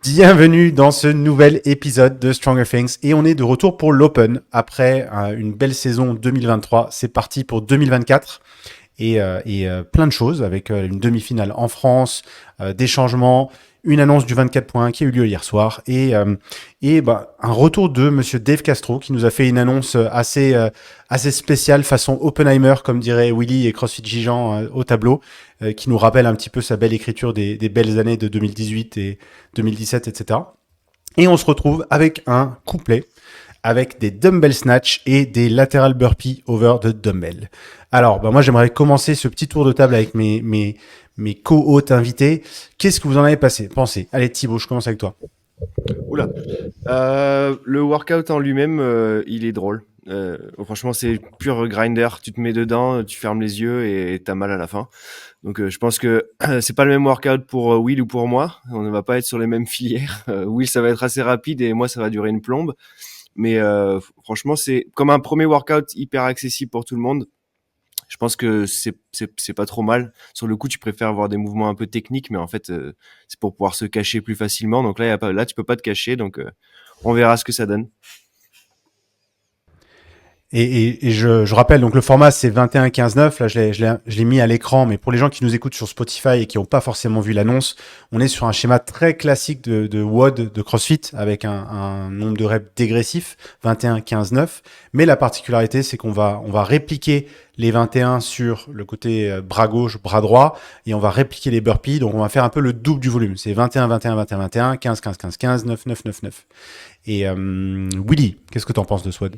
Bienvenue dans ce nouvel épisode de Stronger Things et on est de retour pour l'Open après une belle saison 2023. C'est parti pour 2024 et plein de choses avec une demi-finale en France, des changements, une annonce du 24 points qui a eu lieu hier soir et un retour de Monsieur Dave Castro qui nous a fait une annonce assez spéciale façon Oppenheimer comme dirait Willy et CrossFit Gigan au tableau. Qui nous rappelle un petit peu sa belle écriture des belles années de 2018 et 2017, etc. Et on se retrouve avec un couplet avec des dumbbell snatch et des lateral burpee over the dumbbell. Alors, moi, j'aimerais commencer ce petit tour de table avec mes co-hôtes invités. Qu'est-ce que vous en avez pensé? Allez, Thibaut, je commence avec toi. Oula. Le workout en lui-même, il est drôle. Franchement, c'est pur grinder. Tu te mets dedans, tu fermes les yeux et t'as mal à la fin. Donc, je pense que c'est pas le même workout pour Will ou pour moi. On ne va pas être sur les mêmes filières. Will, ça va être assez rapide et moi, ça va durer une plombe. Mais franchement, c'est comme un premier workout hyper accessible pour tout le monde. Je pense que c'est pas trop mal. Sur le coup, tu préfères avoir des mouvements un peu techniques, mais en fait, c'est pour pouvoir se cacher plus facilement. Donc là, là, tu peux pas te cacher. Donc, on verra ce que ça donne. Et je rappelle, donc le format c'est 21-15-9, là je l'ai mis à l'écran, mais pour les gens qui nous écoutent sur Spotify et qui n'ont pas forcément vu l'annonce, on est sur un schéma très classique de WOD de CrossFit avec un nombre de reps dégressif, 21-15-9, mais la particularité c'est qu'on va répliquer les 21 sur le côté bras gauche, bras droit, et on va répliquer les burpees, donc on va faire un peu le double du volume, c'est 21-21-21-21, 15-15-15-15, 9-9-9-9. Et Willy, qu'est-ce que tu en penses de ce WOD?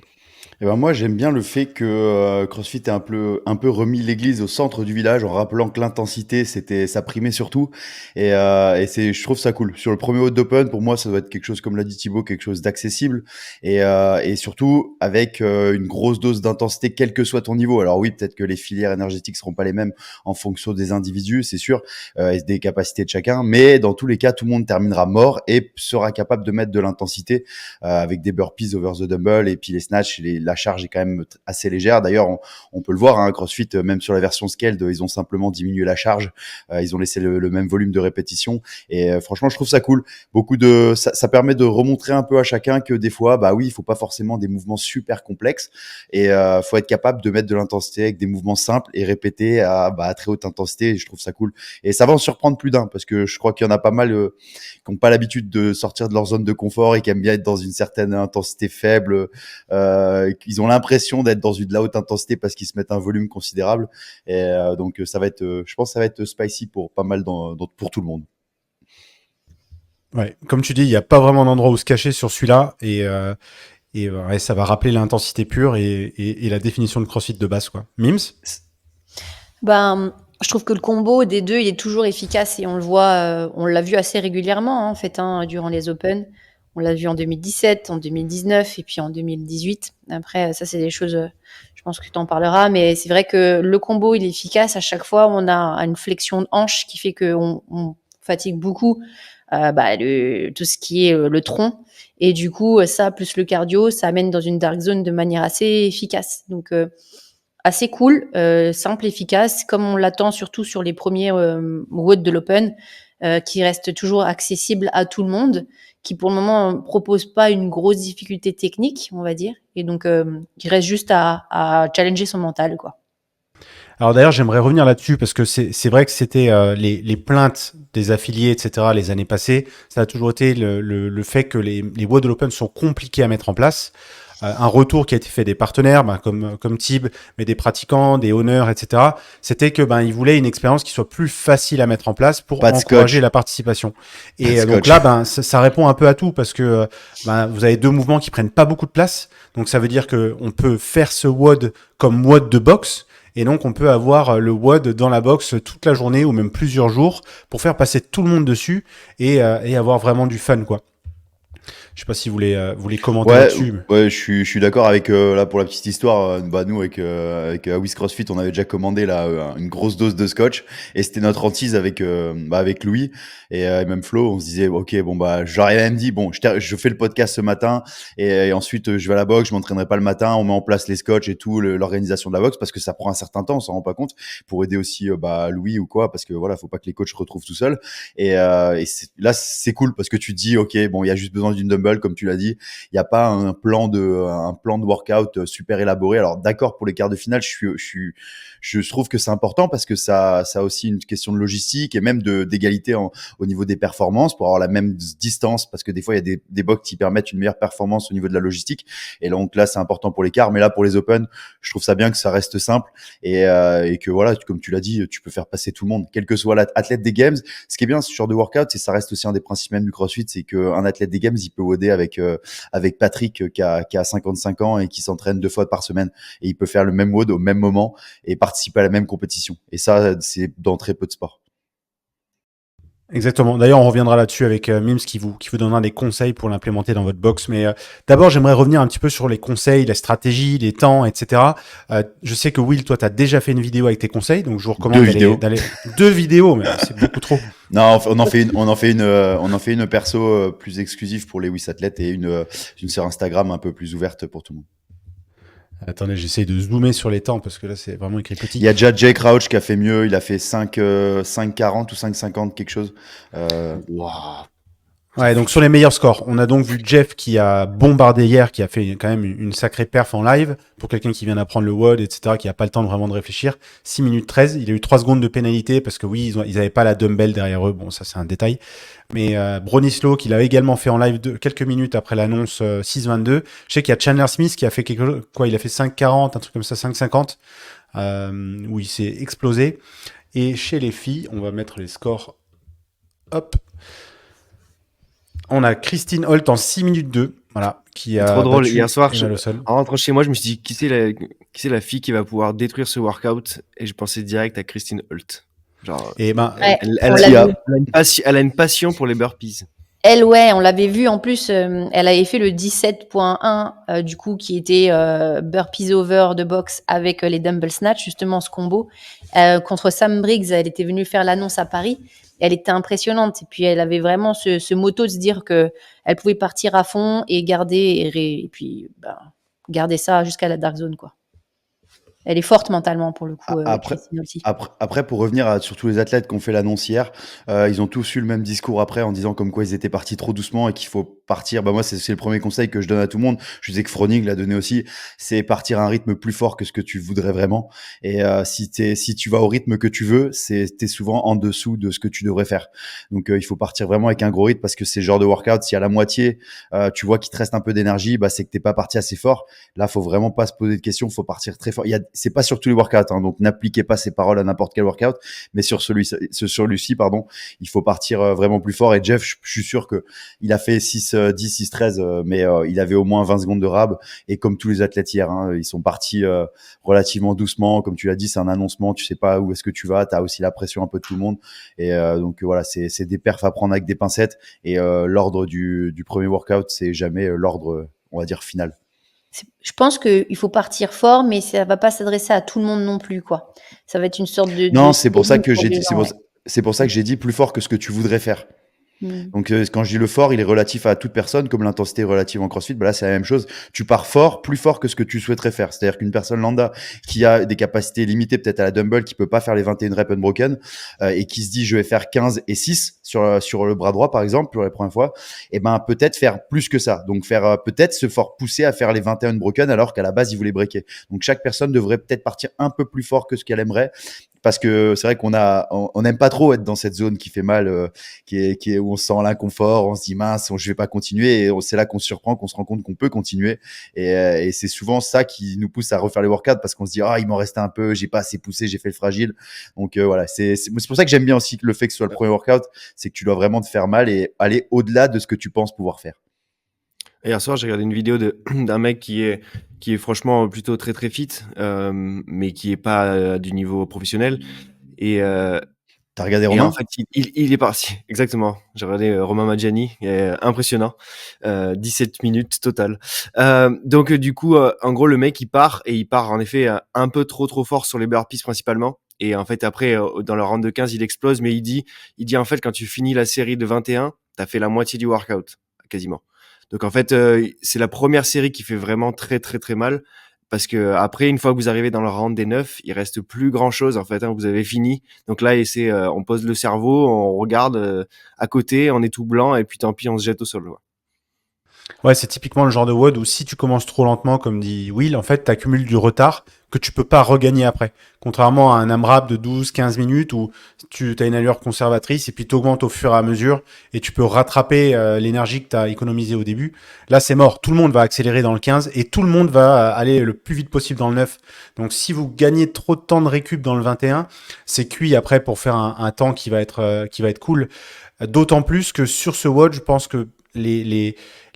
Eh ben moi j'aime bien le fait que CrossFit ait un peu remis l'église au centre du village en rappelant que l'intensité ça primait surtout je trouve ça cool. Sur le premier Haute d'Open pour moi ça doit être quelque chose comme l'a dit Thibaut, quelque chose d'accessible et surtout avec une grosse dose d'intensité quel que soit ton niveau. Alors oui, peut-être que les filières énergétiques seront pas les mêmes en fonction des individus, c'est sûr, et des capacités de chacun, mais dans tous les cas tout le monde terminera mort et sera capable de mettre de l'intensité avec des burpees over the dumbbell et puis les snatchs, la charge est quand même assez légère. D'ailleurs, on peut le voir, hein, CrossFit, même sur la version scaled, ils ont simplement diminué la charge. Ils ont laissé le même volume de répétition. Et franchement, je trouve ça cool. Ça permet de remontrer un peu à chacun que des fois, bah oui, il faut pas forcément des mouvements super complexes. Et faut être capable de mettre de l'intensité avec des mouvements simples et répétés à très haute intensité. Et je trouve ça cool. Et ça va en surprendre plus d'un parce que je crois qu'il y en a pas mal qui n'ont pas l'habitude de sortir de leur zone de confort et qui aiment bien être dans une certaine intensité faible. Ils ont l'impression d'être dans de la haute intensité parce qu'ils se mettent un volume considérable. Et donc ça va être, je pense, que ça va être spicy pour pas mal pour tout le monde. Ouais, comme tu dis, il n'y a pas vraiment d'endroit où se cacher sur celui-là et ça va rappeler l'intensité pure et la définition de CrossFit de base, quoi. Mims? Je trouve que le combo des deux, il est toujours efficace et on le voit, on l'a vu assez régulièrement, hein, en fait, durant les Open. On l'a vu en 2017, en 2019 et puis en 2018. Après, ça, c'est des choses, je pense que tu en parleras, mais c'est vrai que le combo, il est efficace. À chaque fois, on a une flexion de hanche qui fait qu'on fatigue beaucoup tout ce qui est le tronc. Et du coup, ça, plus le cardio, ça amène dans une dark zone de manière assez efficace. Donc, assez cool, simple, efficace, comme on l'attend surtout sur les premiers WOD de l'Open, qui reste toujours accessible à tout le monde, qui pour le moment propose pas une grosse difficulté technique, on va dire, et donc qui reste juste à challenger son mental, quoi. Alors d'ailleurs, j'aimerais revenir là-dessus parce que c'est vrai que c'était les plaintes des affiliés, etc. les années passées. Ça a toujours été le fait que les WOD de l'Open sont compliqués à mettre en place. Un retour qui a été fait des partenaires, comme Tib, mais des pratiquants, des honneurs, etc. C'était que ils voulaient une expérience qui soit plus facile à mettre en place pour encourager la participation. Et donc là, ça répond un peu à tout parce que vous avez deux mouvements qui prennent pas beaucoup de place. Donc ça veut dire que on peut faire ce WOD comme WOD de boxe. Et donc, on peut avoir le WOD dans la box toute la journée ou même plusieurs jours pour faire passer tout le monde dessus et avoir vraiment du fun, quoi. Je sais pas si vous voulez commenter Ouais, là-dessus. ouais, je suis d'accord avec là pour la petite histoire. Nous avec Wiz CrossFit, on avait déjà commandé là une grosse dose de scotch et c'était notre hantise avec Louis et même Flo. On se disait ok bon bah j'aurais même dit bon je fais le podcast ce matin et ensuite je vais à la boxe, je m'entraînerai pas le matin. On met en place les scotch et tout l'organisation de la boxe parce que ça prend un certain temps, on s'en rend pas compte pour aider aussi Louis ou quoi parce que voilà faut pas que les coachs se retrouvent tout seuls là c'est cool parce que tu te dis ok bon il y a juste besoin d'une dumbbell comme tu l'as dit. Il n'y a pas un plan de workout super élaboré. Alors d'accord pour les quarts de finale, je trouve que c'est important parce que ça a aussi une question de logistique et même d'égalité au niveau des performances pour avoir la même distance parce que des fois il y a des box qui permettent une meilleure performance au niveau de la logistique et donc là c'est important pour les quarts mais là pour les open je trouve ça bien que ça reste simple et que voilà comme tu l'as dit tu peux faire passer tout le monde quel que soit l'athlète des games. Ce qui est bien ce genre de workout c'est ça reste aussi un des principes même du CrossFit c'est qu'un athlète des games il peut WODer avec Patrick qui a 55 ans et qui s'entraîne 2 fois par semaine et il peut faire le même WOD au même moment et participer à la même compétition. Et ça, c'est dans très peu de sports. Exactement. D'ailleurs, on reviendra là-dessus avec Mims qui vous donnera des conseils pour l'implémenter dans votre box. Mais d'abord, j'aimerais revenir un petit peu sur les conseils, la stratégie, les temps, etc. Je sais que Will, toi, tu as déjà fait une vidéo avec tes conseils, donc je vous recommande d'aller 2 vidéos, mais c'est beaucoup trop. Non, on en fait une perso plus exclusive pour les WIS athlètes et une sur Instagram un peu plus ouverte pour tout le monde. Attendez, j'essaye de zoomer sur les temps parce que là, c'est vraiment écrit petit. Il y a déjà Jay Crouch qui a fait mieux. Il a fait 5,40 ou 5,50 quelque chose. Wow. Ouais, donc sur les meilleurs scores, on a donc vu Jeff qui a bombardé hier, qui a fait quand même une sacrée perf en live pour quelqu'un qui vient d'apprendre le WOD, etc., qui a pas le temps de vraiment de réfléchir. 6 minutes 13, il a eu 3 secondes de pénalité parce que oui, ils avaient pas la dumbbell derrière eux. Bon, ça c'est un détail. Mais Bronislow, qui l'a également fait en live quelques minutes après l'annonce 6,22. Je sais qu'il y a Chandler Smith qui a fait il a fait 5,40, un truc comme ça, 5,50, où il s'est explosé. Et chez les filles, on va mettre les scores. Hop. On a Christine Holt en 6 minutes 2, voilà, qui a trop drôle. battu Hier soir, Emma Lawson. en rentrant chez moi, je me suis dit qui c'est la fille qui va pouvoir détruire ce workout et je pensais direct à Christine Holt. Genre, Et ben, Ouais, elle a une passion pour les burpees. Elle, ouais, on l'avait vu en plus, elle avait fait le 17.1 du coup qui était burpees over de box avec les dumbbell snatch, justement ce combo. Contre Sam Briggs, elle était venue faire l'annonce à Paris. Elle était impressionnante. Et puis elle avait vraiment ce motto de se dire que elle pouvait partir à fond et garder et puis garder ça jusqu'à la dark zone quoi. Elle est forte mentalement pour le coup, Après, Christine aussi. après, pour revenir à sur tous les athlètes qui ont fait l'annonce hier, ils ont tous eu le même discours après en disant comme quoi ils étaient partis trop doucement et qu'il faut partir. Bah moi, c'est le premier conseil que je donne à tout le monde. Je sais que Froning l'a donné aussi. C'est partir à un rythme plus fort que ce que tu voudrais vraiment. Et si tu vas au rythme que tu veux, t'es souvent en dessous de ce que tu devrais faire. Donc il faut partir vraiment avec un gros rythme parce que c'est le genre de workout. Si à la moitié tu vois qu'il te reste un peu d'énergie, bah c'est que t'es pas parti assez fort. Là, faut vraiment pas se poser de questions. Faut partir très fort. C'est pas sur tous les workouts, hein, donc n'appliquez pas ces paroles à n'importe quel workout, mais sur celui-ci, pardon, il faut partir vraiment plus fort. Et Jeff, je suis sûr que il a fait 6-10, 6-13, mais il avait au moins 20 secondes de rab. Et comme tous les athlètes hier, hein, ils sont partis relativement doucement. Comme tu l'as dit, c'est un annoncement, tu sais pas où est-ce que tu vas, t'as aussi la pression un peu de tout le monde. Et donc voilà, c'est des perfs à prendre avec des pincettes. Et l'ordre du premier workout, c'est jamais l'ordre, on va dire, final. Je pense qu'il faut partir fort, mais ça va pas s'adresser à tout le monde non plus, quoi. Ça va être une sorte de Non, c'est pour ça que pour j'ai les dit, gens, ouais. c'est pour ça que j'ai dit plus fort que ce que tu voudrais faire. Mmh. Donc quand je dis le fort, il est relatif à toute personne, comme l'intensité est relative en CrossFit. Bah là, c'est la même chose. Tu pars fort, plus fort que ce que tu souhaiterais faire. C'est-à-dire qu'une personne lambda qui a des capacités limitées, peut-être à la dumbbell, qui peut pas faire les 21 reps unbroken et qui se dit je vais faire 15 et 6 sur le bras droit par exemple pour la première fois, et ben peut-être faire plus que ça. Donc faire peut-être se pousser à faire les 21 broken alors qu'à la base il voulait breaker. Donc chaque personne devrait peut-être partir un peu plus fort que ce qu'elle aimerait. Parce que c'est vrai on n'aime pas trop être dans cette zone qui fait mal, qui est où on sent l'inconfort, on se dit mince, je vais pas continuer, et c'est là qu'on se surprend, qu'on se rend compte qu'on peut continuer, et c'est souvent ça qui nous pousse à refaire les workouts parce qu'on se dit il m'en restait un peu, j'ai pas assez poussé, j'ai fait le fragile. Donc voilà, c'est pour ça que j'aime bien aussi le fait que ce soit le premier workout, c'est que tu dois vraiment te faire mal et aller au-delà de ce que tu penses pouvoir faire. Hier soir, j'ai regardé une vidéo d'un mec qui est franchement plutôt très fit, mais qui est pas du niveau professionnel. Et T'as regardé Et en Romain? fait, il est parti. Exactement. J'ai regardé Romain Maggiani, impressionnant. 17 minutes total. Donc du coup, en gros, le mec il part et il part en effet un peu trop fort sur les burpees principalement. Et en fait après, dans le round de 15, il explose, mais il dit en fait quand tu finis la série de 21, t'as fait la moitié du workout quasiment. Donc en fait, c'est la première série qui fait vraiment très mal. Parce que après, une fois que vous arrivez dans le round des 9, il reste plus grand chose en fait. Vous avez fini. Donc là, on pose le cerveau, on regarde à côté, on est tout blanc et puis tant pis, on se jette au sol. Ouais. Ouais, c'est typiquement le genre de WOD où si tu commences trop lentement, comme dit Will, en fait, tu accumules du retard que tu peux pas regagner après. Contrairement à un AMRAP de 12-15 minutes où tu as une allure conservatrice et puis tu augmentes au fur et à mesure et tu peux rattraper l'énergie que tu as économisée au début. Là, c'est mort. Tout le monde va accélérer dans le 15 et tout le monde va aller le plus vite possible dans le 9. Donc, si vous gagnez trop de temps de récup dans le 21, c'est cuit après pour faire un temps qui va être cool. D'autant plus que sur ce WOD, je pense que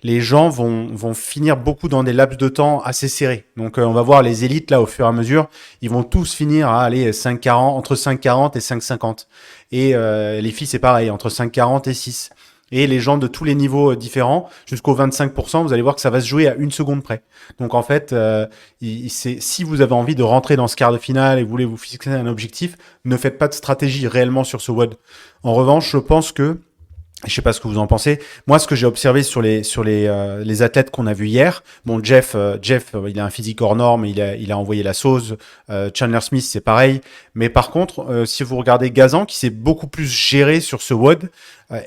les gens vont finir beaucoup dans des laps de temps assez serrés. Donc, on va voir les élites, là, au fur et à mesure, ils vont tous finir à aller 5,40, entre 5,40 et 5,50. Et les filles, c'est pareil, entre 5,40 et 6. Et les gens de tous les niveaux différents, jusqu'au 25%, vous allez voir que ça va se jouer à 1 seconde près. Donc, en fait, si vous avez envie de rentrer dans ce quart de finale et vous voulez vous fixer un objectif, ne faites pas de stratégie réellement sur ce WOD. En revanche, je pense que je sais pas ce que vous en pensez. Moi, ce que j'ai observé sur les athlètes qu'on a vus hier, bon, Jeff, il a un physique hors norme, il a envoyé la sauce. Chandler Smith, c'est pareil. Mais par contre, si vous regardez Gazan, qui s'est beaucoup plus géré sur ce WOD,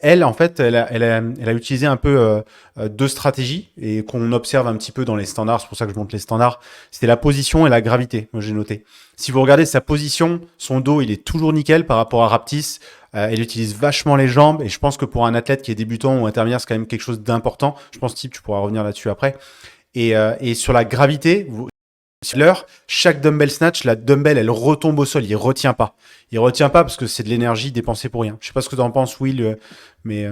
elle, en fait, elle a utilisé un peu deux stratégies et qu'on observe un petit peu dans les standards. C'est pour ça que je montre les standards. C'était la position et la gravité. Moi, j'ai noté. Si vous regardez sa position, son dos, il est toujours nickel par rapport à Raptis. Elle utilise vachement les jambes et je pense que pour un athlète qui est débutant ou intermédiaire, c'est quand même quelque chose d'important. Je pense, Type, tu pourras revenir là-dessus après. Et sur la gravité, sur l'heure, chaque dumbbell snatch, la dumbbell, elle retombe au sol. Il retient pas. Il retient pas parce que c'est de l'énergie dépensée pour rien. Je sais pas ce que tu en penses, Will, mais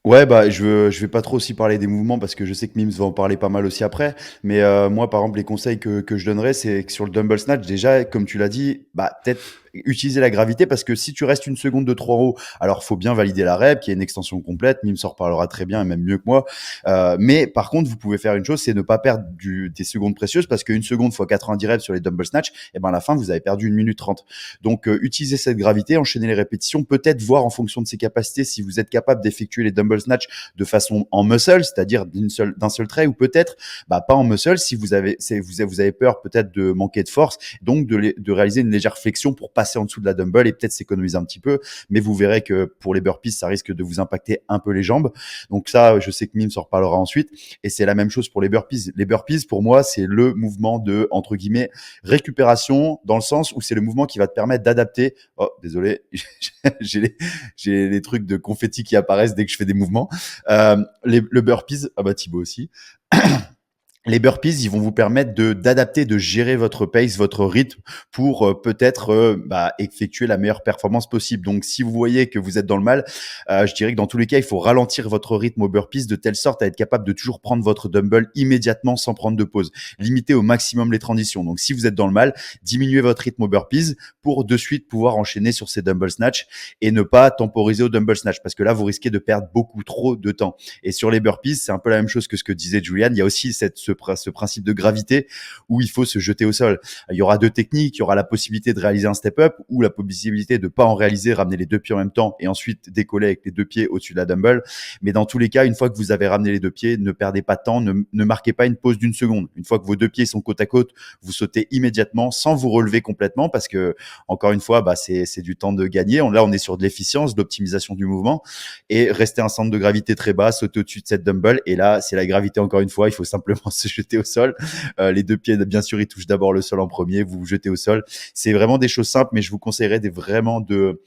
Ouais, bah, je vais pas trop aussi parler des mouvements parce que je sais que Mims va en parler pas mal aussi après. Mais moi, par exemple, les conseils que je donnerais, c'est que sur le dumbbell snatch, déjà, comme tu l'as dit, bah, peut-être utiliser la gravité parce que si tu restes une seconde de trop en haut, alors faut bien valider la rep, qui est une extension complète. Mims en reparlera très bien et même mieux que moi. Mais par contre, vous pouvez faire une chose, c'est ne pas perdre des secondes précieuses parce qu'une seconde fois 90 reps sur les dumbbell snatch, et ben à la fin, vous avez perdu 1 minute 30. Donc, utilisez cette gravité, enchaînez les répétitions, peut-être voir en fonction de ses capacités si vous êtes capable d'effectuer les dumbbell snatch de façon en muscle, c'est-à-dire d'un seul trait, ou peut-être pas en muscle si vous avez peur peut-être de manquer de force, donc de réaliser une légère flexion pour passer en dessous de la dumbbell et peut-être s'économiser un petit peu. Mais vous verrez que pour les burpees, ça risque de vous impacter un peu les jambes. Donc ça, je sais que Mims en reparlera ensuite. Et c'est la même chose pour les burpees. Les burpees, pour moi, c'est le mouvement de, entre guillemets, récupération, dans le sens où c'est le mouvement qui va te permettre d'adapter. Oh, désolé, j'ai les trucs de confetti qui apparaissent dès que je fais des mouvements. Le burpees, ah bah Thibaut aussi. Les burpees, ils vont vous permettre d'adapter, de gérer votre pace, votre rythme pour peut-être effectuer la meilleure performance possible. Donc, si vous voyez que vous êtes dans le mal, je dirais que dans tous les cas, il faut ralentir votre rythme au burpees de telle sorte à être capable de toujours prendre votre dumbbell immédiatement sans prendre de pause. Limitez au maximum les transitions. Donc, si vous êtes dans le mal, diminuez votre rythme au burpees pour de suite pouvoir enchaîner sur ces dumbbell snatch et ne pas temporiser au dumbbell snatch parce que là, vous risquez de perdre beaucoup trop de temps. Et sur les burpees, c'est un peu la même chose que ce que disait Julian. Il y a aussi ce principe de gravité où il faut se jeter au sol. Il y aura deux techniques, il y aura la possibilité de réaliser un step-up ou la possibilité de pas en réaliser, ramener les deux pieds en même temps et ensuite décoller avec les deux pieds au-dessus de la dumbbell. Mais dans tous les cas, une fois que vous avez ramené les deux pieds, ne perdez pas de temps, ne marquez pas une pause d'1 seconde. Une fois que vos deux pieds sont côte à côte, vous sautez immédiatement sans vous relever complètement parce que, encore une fois, c'est du temps de gagner. Là, on est sur de l'efficience, de l'optimisation du mouvement et rester un centre de gravité très bas, sauter au-dessus de cette dumbbell. Et là, c'est la gravité encore une fois, il faut simplement se jeter au sol. Les deux pieds, bien sûr, ils touchent d'abord le sol en premier, vous vous jetez au sol. C'est vraiment des choses simples, mais je vous conseillerais vraiment de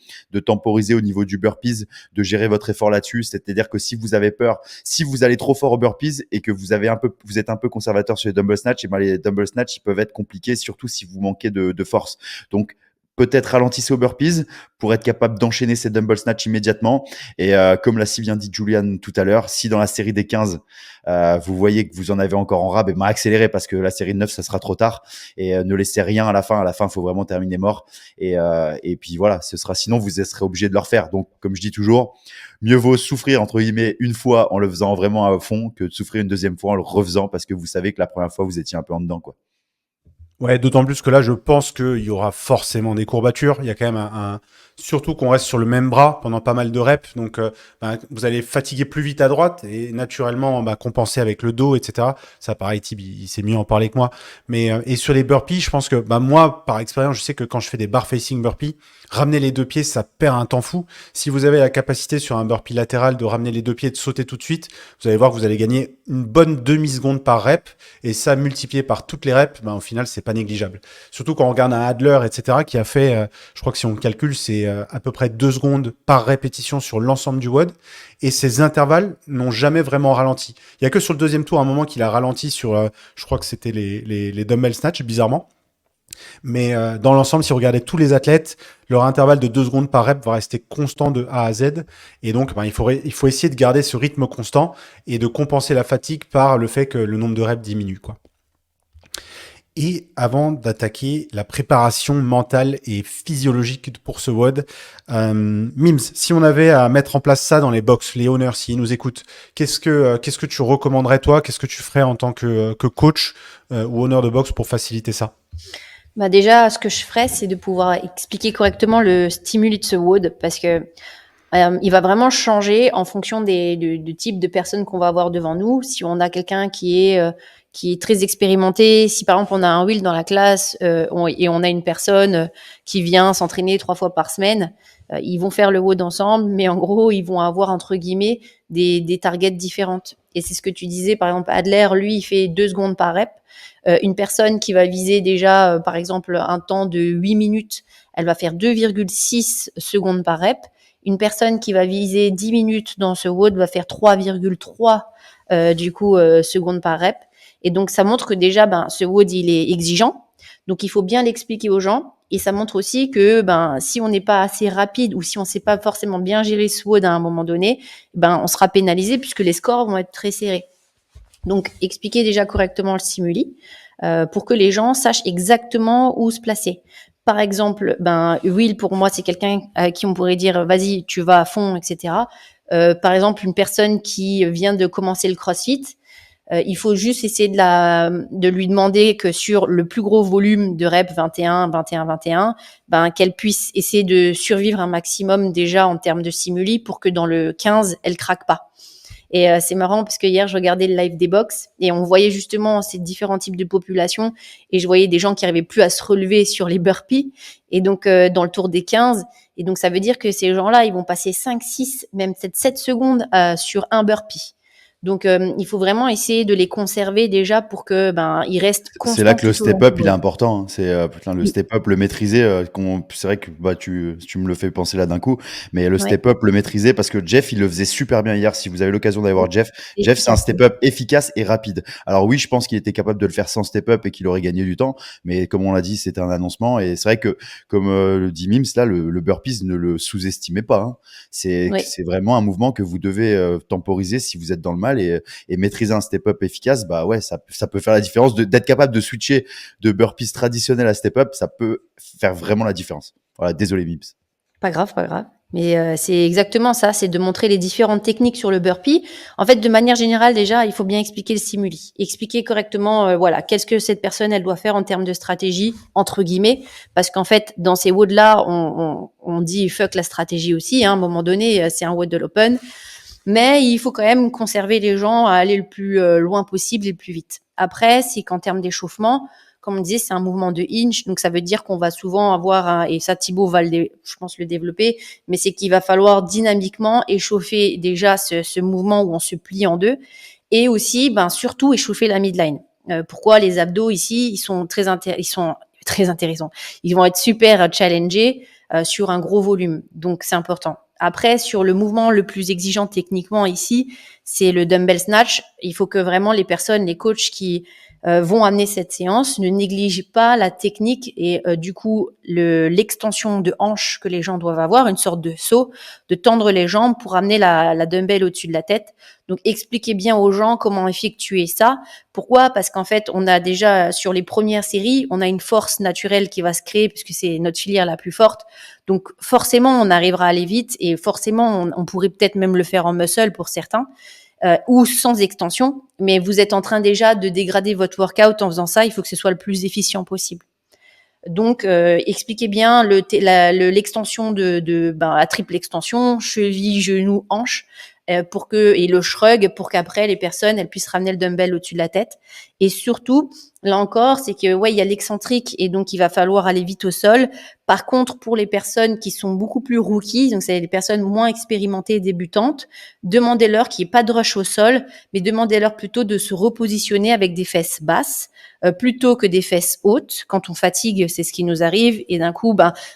temporiser au niveau du burpees, de gérer votre effort là-dessus. C'est-à-dire que si vous avez peur, si vous allez trop fort au burpees et que vous êtes un peu conservateur sur les dumbbell snatch, et les dumbbell snatch, ils peuvent être compliqués, surtout si vous manquez de force. Donc, peut-être ralentissez au burpees pour être capable d'enchaîner ces dumbbell snatch immédiatement. Et comme l'a si bien dit Julian tout à l'heure, si dans la série des 15, vous voyez que vous en avez encore en rab, accélérez parce que la série de 9, ça sera trop tard. Et ne laissez rien à la fin. À la fin, il faut vraiment terminer mort. Et puis voilà, ce sera, sinon vous serez obligé de le refaire. Donc, comme je dis toujours, mieux vaut souffrir entre guillemets une fois en le faisant vraiment à fond que de souffrir une deuxième fois en le refaisant parce que vous savez que la première fois, vous étiez un peu en dedans, quoi. Ouais, d'autant plus que là, je pense qu'il y aura forcément des courbatures. Il y a quand même surtout qu'on reste sur le même bras pendant pas mal de reps. Donc, vous allez fatiguer plus vite à droite et naturellement, compenser avec le dos, etc. Ça, pareil, Tib, il sait mieux en parler que moi. Mais, et sur les burpees, je pense que, moi, par expérience, je sais que quand je fais des bar facing burpees, ramener les deux pieds, ça perd un temps fou. Si vous avez la capacité sur un burpee latéral de ramener les deux pieds et de sauter tout de suite, vous allez voir que vous allez gagner une bonne demi-seconde par rep. Et ça, multiplié par toutes les reps, au final, c'est pas négligeable. Surtout quand on regarde un Adler, etc., qui a fait, je crois que si on calcule, c'est à peu près 2 secondes par répétition sur l'ensemble du WOD. Et ces intervalles n'ont jamais vraiment ralenti. Il y a que sur le deuxième tour, à un moment, qu'il a ralenti sur, je crois que c'était les dumbbell snatch, bizarrement. Mais dans l'ensemble, si vous regardez tous les athlètes, leur intervalle de 2 secondes par rep va rester constant de A à Z. Et donc, il faut essayer de garder ce rythme constant et de compenser la fatigue par le fait que le nombre de reps diminue, quoi. Et avant d'attaquer la préparation mentale et physiologique pour ce WOD, Mims, si on avait à mettre en place ça dans les box, les owners, s'ils nous écoutent, qu'est-ce que tu recommanderais toi? Qu'est-ce que tu ferais en tant que coach ou owner de box pour faciliter ça? Déjà, ce que je ferais, c'est de pouvoir expliquer correctement le stimuli de ce WOD parce que il va vraiment changer en fonction du type de personnes qu'on va avoir devant nous. Si on a quelqu'un qui est très expérimenté, si par exemple on a un Will dans la classe et on a une personne qui vient s'entraîner 3 fois par semaine, ils vont faire le WOD ensemble, mais en gros, ils vont avoir entre guillemets des targets différentes. Et c'est ce que tu disais, par exemple, Adler, lui, il fait 2 secondes par rep. Une personne qui va viser déjà, par exemple, un temps de 8 minutes, elle va faire 2,6 secondes par rep. Une personne qui va viser 10 minutes dans ce WOD va faire 3,3 secondes par rep. Et donc, ça montre que déjà, ce WOD, il est exigeant. Donc, il faut bien l'expliquer aux gens. Et ça montre aussi que si on n'est pas assez rapide ou si on ne sait pas forcément bien gérer ce WOD à un moment donné, on sera pénalisé puisque les scores vont être très serrés. Donc, expliquer déjà correctement le stimuli pour que les gens sachent exactement où se placer. Par exemple, Will, pour moi, c'est quelqu'un à qui on pourrait dire « vas-y, tu vas à fond, etc. » Par exemple, une personne qui vient de commencer le CrossFit, il faut juste essayer de lui demander que sur le plus gros volume de reps 21, 21, 21, qu'elle puisse essayer de survivre un maximum déjà en termes de stimuli pour que dans le 15, elle craque pas. Et c'est marrant parce que hier, je regardais le live des box et on voyait justement ces différents types de populations et je voyais des gens qui n'arrivaient plus à se relever sur les burpees et donc dans le tour des 15. Et donc, ça veut dire que ces gens-là, ils vont passer 5, 6, même peut-être 7 secondes sur un burpee. Donc, il faut vraiment essayer de les conserver déjà pour que ils restent constants. C'est là que le tout au long step-up, du il est WOD. important. C'est le step-up, le maîtriser. C'est vrai que tu me le fais penser là d'un coup, mais le Ouais, step-up, le maîtriser, parce que Jeff, il le faisait super bien hier. Si vous avez l'occasion d'aller voir Jeff, Jeff, c'est un efficace. step-up efficace et rapide. Alors oui, je pense qu'il était capable de le faire sans step-up et qu'il aurait gagné du temps, mais comme on l'a dit, c'était un annoncement et c'est vrai que, comme le dit Mims, là, le burpees, ne le sous-estimez pas, hein. Oui. C'est vraiment un mouvement que vous devez temporiser si vous êtes dans le mal et maîtriser un step-up efficace, ouais, ça peut faire la différence d'être capable de switcher de burpees traditionnels à step-up, ça peut faire vraiment la différence. Voilà, désolé Mims. Pas grave, pas grave. Mais c'est exactement ça, c'est de montrer les différentes techniques sur le burpee. En fait, de manière générale, déjà, il faut bien expliquer le stimuli. Expliquer correctement, qu'est-ce que cette personne, elle doit faire en termes de stratégie, entre guillemets. Parce qu'en fait, dans ces WOD-là, on dit fuck la stratégie aussi. Hein, à un moment donné, c'est un WOD de l'open. Mais il faut quand même conserver les gens à aller le plus loin possible et le plus vite. Après, c'est qu'en termes d'échauffement, comme on disait, c'est un mouvement de hinge, donc ça veut dire qu'on va souvent avoir, et ça Thibaut va je pense le développer, mais c'est qu'il va falloir dynamiquement échauffer déjà ce mouvement où on se plie en deux, et aussi, surtout échauffer la midline. Pourquoi les abdos ici, ils sont très intéressants. Ils vont être super challengés sur un gros volume, donc c'est important. Après, sur le mouvement le plus exigeant techniquement ici, c'est le dumbbell snatch. Il faut que vraiment les personnes, les coachs qui vont amener cette séance. Ne néglige pas la technique et du coup l'extension de hanche que les gens doivent avoir, une sorte de saut, de tendre les jambes pour amener la dumbbell au-dessus de la tête. Donc expliquez bien aux gens comment effectuer ça. Pourquoi ? Parce qu'en fait, on a déjà sur les premières séries, on a une force naturelle qui va se créer puisque c'est notre filière la plus forte. Donc forcément, on arrivera à aller vite et forcément, on pourrait peut-être même le faire en muscle pour certains. Ou sans extension, mais vous êtes en train déjà de dégrader votre workout en faisant ça, il faut que ce soit le plus efficient possible. Donc, expliquez bien l'extension la triple extension, cheville, genou, hanche, et le shrug pour qu'après les personnes elles puissent ramener le dumbbell au-dessus de la tête. Et surtout, là encore, c'est que il y a l'excentrique et donc il va falloir aller vite au sol. Par contre, pour les personnes qui sont beaucoup plus rookies, donc c'est les personnes moins expérimentées et débutantes, demandez-leur qu'il n'y ait pas de rush au sol, mais demandez-leur plutôt de se repositionner avec des fesses basses plutôt que des fesses hautes. Quand on fatigue, c'est ce qui nous arrive et d'un coup,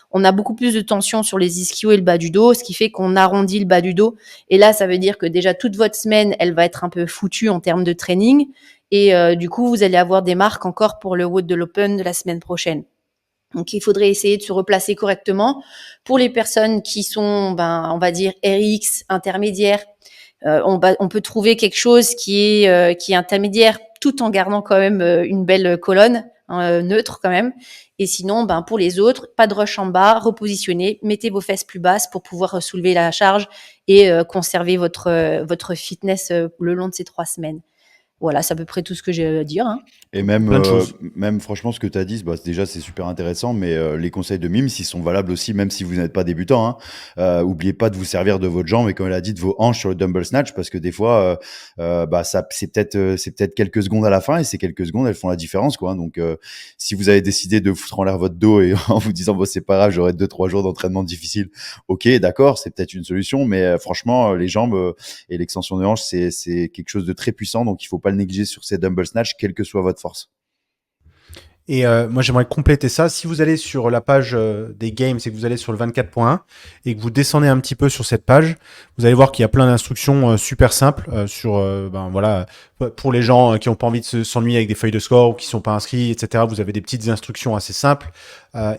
on a beaucoup plus de tension sur les ischios et le bas du dos, ce qui fait qu'on arrondit le bas du dos. Et là, ça veut dire que déjà toute votre semaine, elle va être un peu foutue en termes de training. Et du coup, vous allez avoir des marques encore pour le WOD de l'Open de la semaine prochaine. Donc, il faudrait essayer de se replacer correctement. Pour les personnes qui sont, on va dire, RX, intermédiaires, on peut trouver quelque chose qui est intermédiaire tout en gardant quand même une belle colonne, neutre quand même. Et sinon, pour les autres, pas de rush en bas, repositionnez, mettez vos fesses plus basses pour pouvoir soulever la charge et conserver votre fitness le long de ces 3 semaines. Voilà, c'est à peu près tout ce que j'ai à dire. Hein. Et même, Plein de choses. même franchement, ce que tu as dit, déjà, c'est super intéressant, mais les conseils de Mims, ils sont valables aussi, même si vous n'êtes pas débutant. Hein. Oubliez pas de vous servir de votre jambe et, comme elle a dit, de vos hanches sur le dumbbell snatch, parce que des fois, c'est peut-être quelques secondes à la fin, et ces quelques secondes, elles font la différence, quoi. Donc, si vous avez décidé de foutre en l'air votre dos et en vous disant, bon, c'est pas grave, j'aurai 2-3 jours d'entraînement difficile, ok, d'accord, c'est peut-être une solution, mais franchement, les jambes et l'extension de hanche, c'est quelque chose de très puissant, donc il faut pas le négliger sur ces dumbbell snatch, quelle que soit votre force. Et moi, j'aimerais compléter ça. Si vous allez sur la page des games et que vous allez sur le 24.1 et que vous descendez un petit peu sur cette page, vous allez voir qu'il y a plein d'instructions super simples pour les gens qui n'ont pas envie de s'ennuyer avec des feuilles de score ou qui sont pas inscrits, etc. Vous avez des petites instructions assez simples.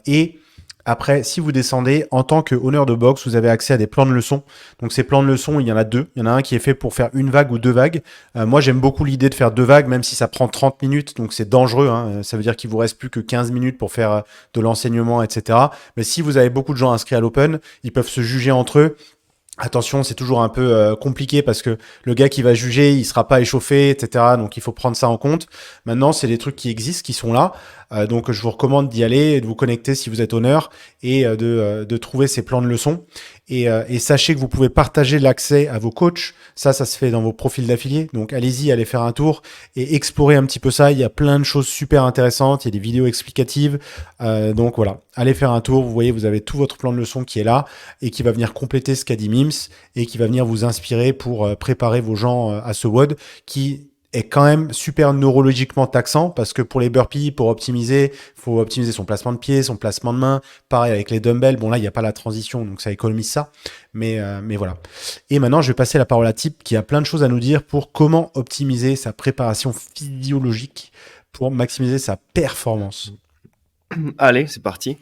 Et après, si vous descendez, en tant que honneur de boxe, vous avez accès à des plans de leçons. Donc ces plans de leçons, il y en a 2. Il y en a un qui est fait pour faire une vague ou 2 vagues. Moi, j'aime beaucoup l'idée de faire 2 vagues, même si ça prend 30 minutes. Donc c'est dangereux. Hein. Ça veut dire qu'il vous reste plus que 15 minutes pour faire de l'enseignement, etc. Mais si vous avez beaucoup de gens inscrits à l'Open, ils peuvent se juger entre eux. Attention, c'est toujours un peu compliqué parce que le gars qui va juger, il sera pas échauffé, etc. Donc il faut prendre ça en compte. Maintenant, c'est des trucs qui existent, qui sont là. Donc je vous recommande d'y aller et de vous connecter si vous êtes honneur et de trouver ces plans de leçons. Et sachez que vous pouvez partager l'accès à vos coachs. Ça se fait dans vos profils d'affiliés. Donc allez-y, allez faire un tour et explorer un petit peu ça. Il y a plein de choses super intéressantes. Il y a des vidéos explicatives. Donc voilà, allez faire un tour. Vous voyez, vous avez tout votre plan de leçon qui est là et qui va venir compléter ce qu'a dit Mims et qui va venir vous inspirer pour préparer vos gens à ce WOD qui est quand même super neurologiquement taxant parce que pour les burpees, pour optimiser, faut optimiser son placement de pied, son placement de main. Pareil avec les dumbbells. Bon là, il n'y a pas la transition, donc ça économise ça. Mais voilà. Et maintenant, je vais passer la parole à Tip qui a plein de choses à nous dire pour comment optimiser sa préparation physiologique pour maximiser sa performance. Allez, c'est parti.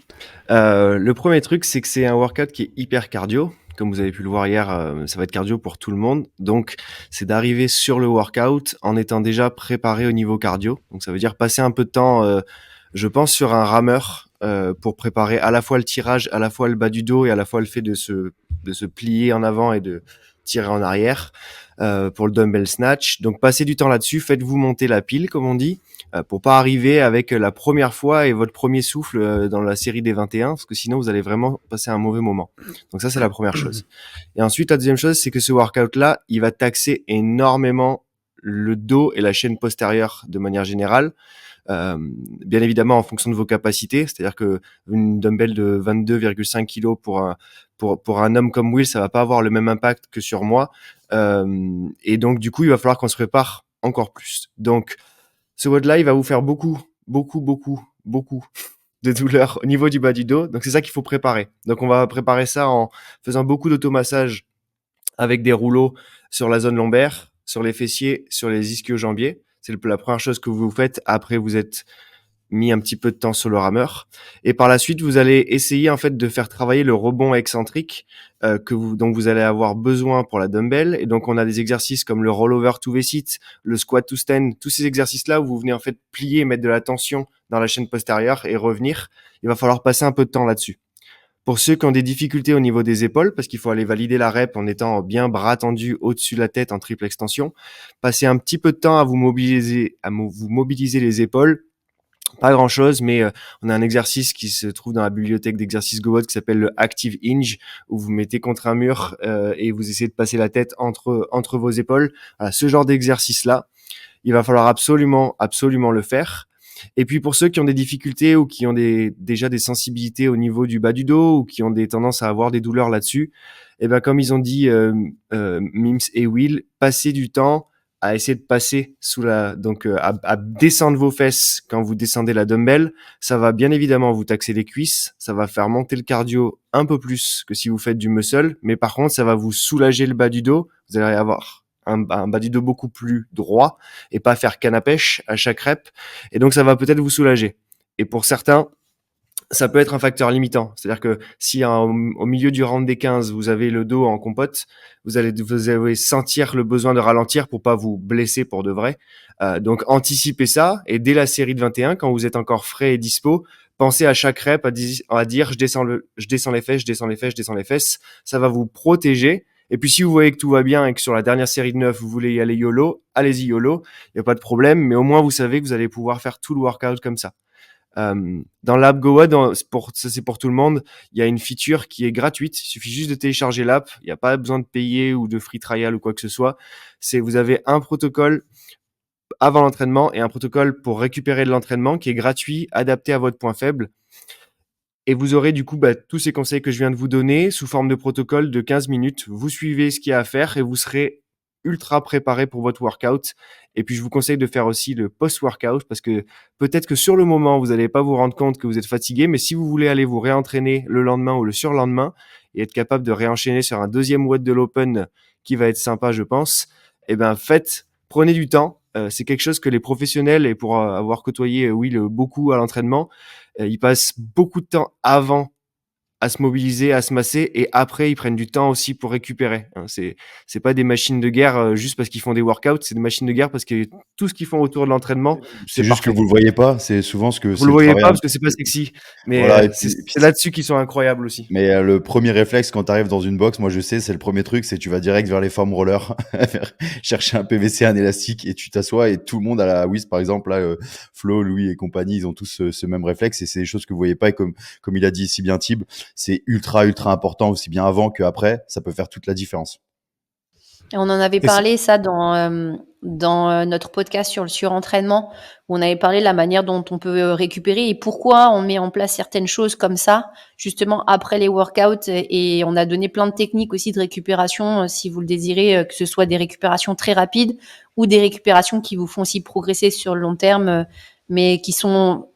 Le premier truc, c'est que c'est un workout qui est hyper cardio. Comme vous avez pu le voir hier, ça va être cardio pour tout le monde. Donc, c'est d'arriver sur le workout en étant déjà préparé au niveau cardio. Donc, ça veut dire passer un peu de temps, je pense, sur un rameur pour préparer à la fois le tirage, à la fois le bas du dos et à la fois le fait de se plier en avant et de tirer en arrière pour le dumbbell snatch. Donc, passez du temps là-dessus. Faites-vous monter la pile, comme on dit, pour pas arriver avec la première fois et votre premier souffle dans la série des 21, parce que sinon, vous allez vraiment passer un mauvais moment. Donc, ça, c'est la première chose. Et ensuite, la deuxième chose, c'est que ce workout-là, il va taxer énormément le dos et la chaîne postérieure de manière générale. Bien évidemment en fonction de vos capacités, c'est-à-dire que une dumbbell de 22,5 kg pour un homme comme Will, ça va pas avoir le même impact que sur moi, et donc du coup il va falloir qu'on se prépare encore plus. Donc ce WOD-là, il va vous faire beaucoup de douleur au niveau du bas du dos, donc c'est ça qu'il faut préparer. Donc on va préparer ça en faisant beaucoup d'automassage avec des rouleaux sur la zone lombaire, sur les fessiers, sur les ischio-jambiers. C'est la première chose que vous faites. Après, vous êtes mis un petit peu de temps sur le rameur. Et par la suite, vous allez essayer en fait de faire travailler le rebond excentrique dont vous allez avoir besoin pour la dumbbell. Et donc, on a des exercices comme le rollover to V-sit, le squat to stand, tous ces exercices-là où vous venez en fait plier, mettre de la tension dans la chaîne postérieure et revenir. Il va falloir passer un peu de temps là-dessus. Pour ceux qui ont des difficultés au niveau des épaules, parce qu'il faut aller valider la rep en étant bien bras tendus au-dessus de la tête en triple extension, passez un petit peu de temps à vous mobiliser les épaules. Pas grand chose, mais on a un exercice qui se trouve dans la bibliothèque d'exercices GoWOD qui s'appelle le Active Hinge, où vous mettez contre un mur et vous essayez de passer la tête entre vos épaules. Voilà, ce genre d'exercice-là, il va falloir absolument le faire. Et puis pour ceux qui ont des difficultés ou qui ont déjà des sensibilités au niveau du bas du dos ou qui ont des tendances à avoir des douleurs là-dessus, et ben comme ils ont dit Mims et Will, passez du temps à essayer de passer à descendre vos fesses quand vous descendez la dumbbell. Ça va bien évidemment vous taxer les cuisses, ça va faire monter le cardio un peu plus que si vous faites du muscle, mais par contre ça va vous soulager le bas du dos. Vous allez avoir un bas du dos beaucoup plus droit et pas faire canne à pêche à chaque rep. Et donc, ça va peut-être vous soulager. Et pour certains, ça peut être un facteur limitant. C'est-à-dire que si au milieu du round des 15, vous avez le dos en compote, vous allez sentir le besoin de ralentir pour pas vous blesser pour de vrai. Donc, anticipez ça. Et dès la série de 21, quand vous êtes encore frais et dispo, pensez à chaque rep à dire je descends les fesses. Ça va vous protéger. Et puis, si vous voyez que tout va bien et que sur la dernière série de 9, vous voulez y aller YOLO, allez-y YOLO. Il n'y a pas de problème. Mais au moins, vous savez que vous allez pouvoir faire tout le workout comme ça. Dans l'app GoWOD, c'est pour tout le monde, il y a une feature qui est gratuite. Il suffit juste de télécharger l'app. Il n'y a pas besoin de payer ou de free trial ou quoi que ce soit. Vous avez un protocole avant l'entraînement et un protocole pour récupérer de l'entraînement qui est gratuit, adapté à votre point faible. Et vous aurez du coup tous ces conseils que je viens de vous donner sous forme de protocole de 15 minutes. Vous suivez ce qu'il y a à faire et vous serez ultra préparé pour votre workout. Et puis, je vous conseille de faire aussi le post-workout parce que peut-être que sur le moment, vous n'allez pas vous rendre compte que vous êtes fatigué, mais si vous voulez aller vous réentraîner le lendemain ou le surlendemain et être capable de réenchaîner sur un deuxième WOD de l'Open qui va être sympa, je pense, eh ben, prenez du temps. C'est quelque chose que les professionnels, et pour avoir côtoyé Will beaucoup à l'entraînement, ils passent beaucoup de temps avant à se mobiliser, à se masser, et après ils prennent du temps aussi pour récupérer. C'est pas des machines de guerre juste parce qu'ils font des workouts, c'est des machines de guerre parce que tout ce qu'ils font autour de l'entraînement, c'est juste parfait. que vous le voyez pas. C'est souvent ce que vous le voyez pas parce que c'est pas sexy, mais voilà, c'est là-dessus qu'ils sont incroyables aussi. Mais le premier réflexe quand tu arrives dans une box, moi je sais, c'est le premier truc, c'est tu vas direct vers les foam rollers, chercher un PVC, un élastique et tu t'assois et tout le monde à la WIS par exemple, là, Flo, Louis et compagnie, ils ont tous ce même réflexe et c'est des choses que vous voyez pas et comme il a dit si bien Tib, c'est ultra important aussi bien avant qu'après, ça peut faire toute la différence. Et on en avait parlé ça dans notre podcast sur le surentraînement, où on avait parlé de la manière dont on peut récupérer et pourquoi on met en place certaines choses comme ça, justement après les workouts. Et on a donné plein de techniques aussi de récupération, si vous le désirez, que ce soit des récupérations très rapides ou des récupérations qui vous font aussi progresser sur le long terme, mais qui sont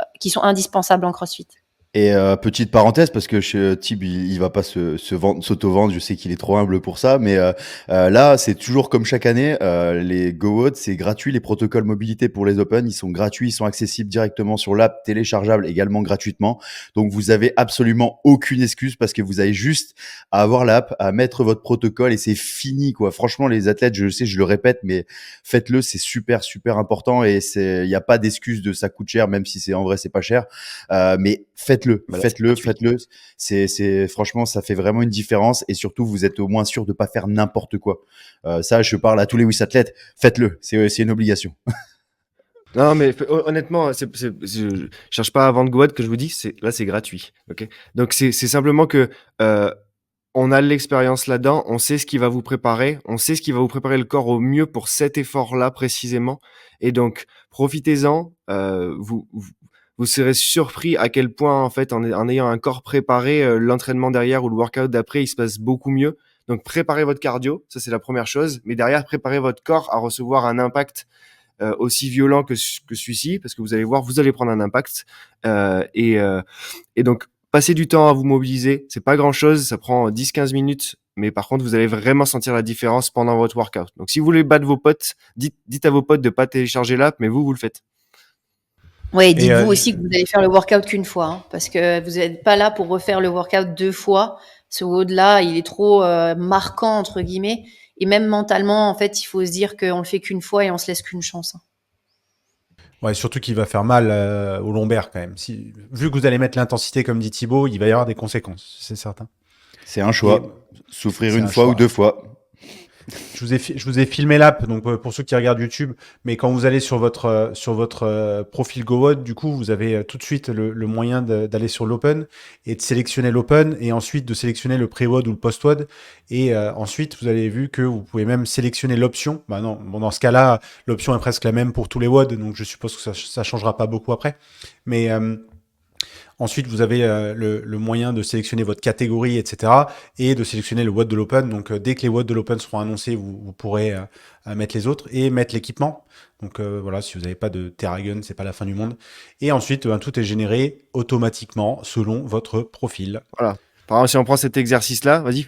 indispensables en CrossFit. Et petite parenthèse, parce que chez Tib, il va pas s'auto-vendre, je sais qu'il est trop humble pour ça, mais là, c'est toujours comme chaque année, les GoWOD, c'est gratuit, les protocoles mobilité pour les Open, ils sont gratuits, ils sont accessibles directement sur l'app, téléchargeable également gratuitement. Donc, vous avez absolument aucune excuse parce que vous avez juste à avoir l'app, à mettre votre protocole et c'est fini, quoi. Franchement, les athlètes, je sais, je le répète, mais faites-le, c'est super important et il n'y a pas d'excuse de ça coûte cher, même si c'est en vrai, c'est pas cher. Mais faites-le. C'est franchement, ça fait vraiment une différence et surtout, vous êtes au moins sûr de pas faire n'importe quoi. Ça, je parle à tous les WIS athlètes. Faites-le, c'est une obligation. Non, mais honnêtement, je cherche pas à vendre GoWOD que je vous dis, là, c'est gratuit. Ok. Donc, c'est simplement que on a l'expérience là-dedans, on sait ce qui va vous préparer, on sait ce qui va vous préparer le corps au mieux pour cet effort-là précisément. Et donc, profitez-en. Vous serez surpris à quel point, en fait, en ayant un corps préparé, l'entraînement derrière ou le workout d'après, il se passe beaucoup mieux. Donc, préparez votre cardio, ça c'est la première chose. Mais derrière, préparez votre corps à recevoir un impact aussi violent que celui-ci, parce que vous allez voir, vous allez prendre un impact. Et donc, passez du temps à vous mobiliser. C'est pas grand-chose, ça prend 10-15 minutes mais par contre, vous allez vraiment sentir la différence pendant votre workout. Donc, si vous voulez battre vos potes, dites à vos potes de pas télécharger l'app, mais vous le faites. Ouais, et Et dites-vous aussi que vous allez faire le workout qu'une fois, hein, parce que vous n'êtes pas là pour refaire le workout 2 fois. Ce WOD-là, il est trop marquant, entre guillemets. Et même mentalement, en fait, il faut se dire qu'on le fait qu'une fois et on se laisse qu'une chance, hein. ouais, surtout qu'il va faire mal au lombaire quand même. Vu que vous allez mettre l'intensité comme dit Thibaut, il va y avoir des conséquences, c'est certain. C'est un Et choix. Souffrir c'est une un fois ou choix. 2 fois. Je vous ai filmé l'app, donc pour ceux qui regardent YouTube, mais quand vous allez sur votre profil GoWOD, du coup, vous avez tout de suite le moyen d'aller sur l'Open et de sélectionner l'Open et ensuite de sélectionner le pré-WOD ou le post-WOD. Et ensuite, vous avez vu que vous pouvez même sélectionner l'option. Bah non, bon, dans ce cas-là, l'option est presque la même pour tous les WOD, donc je suppose que ça changera pas beaucoup après. Mais ensuite, vous avez le moyen de sélectionner votre catégorie, etc. et de sélectionner le WOD de l'Open. Donc, dès que les WOD de l'Open seront annoncés, vous pourrez mettre les autres et mettre l'équipement. Donc, voilà, si vous n'avez pas de Terragun, c'est pas la fin du monde. Et ensuite, tout est généré automatiquement selon votre profil. Voilà. Par exemple, si on prend cet exercice-là, vas-y,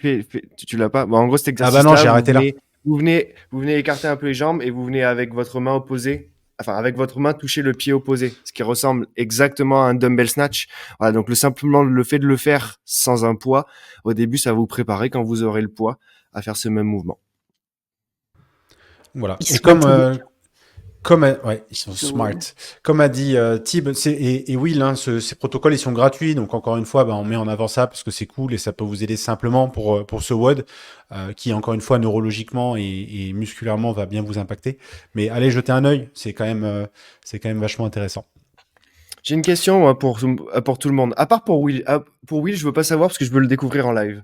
tu l'as pas. Bon, en gros, cet Ah bah non, exercice-là, j'ai arrêté là. vous venez écarter un peu les jambes et vous venez avec votre main opposée, enfin, avec votre main toucher le pied opposé, ce qui ressemble exactement à un dumbbell snatch. Voilà. Donc, simplement, le fait de le faire sans un poids, au début, ça va vous préparer quand vous aurez le poids à faire ce même mouvement. Voilà. Ils Et sont intelligents. ouais, ils sont smart. Comme a dit Tib, et Will, hein, ces protocoles, ils sont gratuits. Donc, encore une fois, bah, on met en avant ça parce que c'est cool et ça peut vous aider simplement pour ce WOD qui, encore une fois, neurologiquement et musculairement va bien vous impacter. Mais allez jeter un œil, c'est quand même vachement intéressant. J'ai une question, moi, pour tout le monde. À part pour Will. Pour Will, je veux pas savoir parce que je veux le découvrir en live.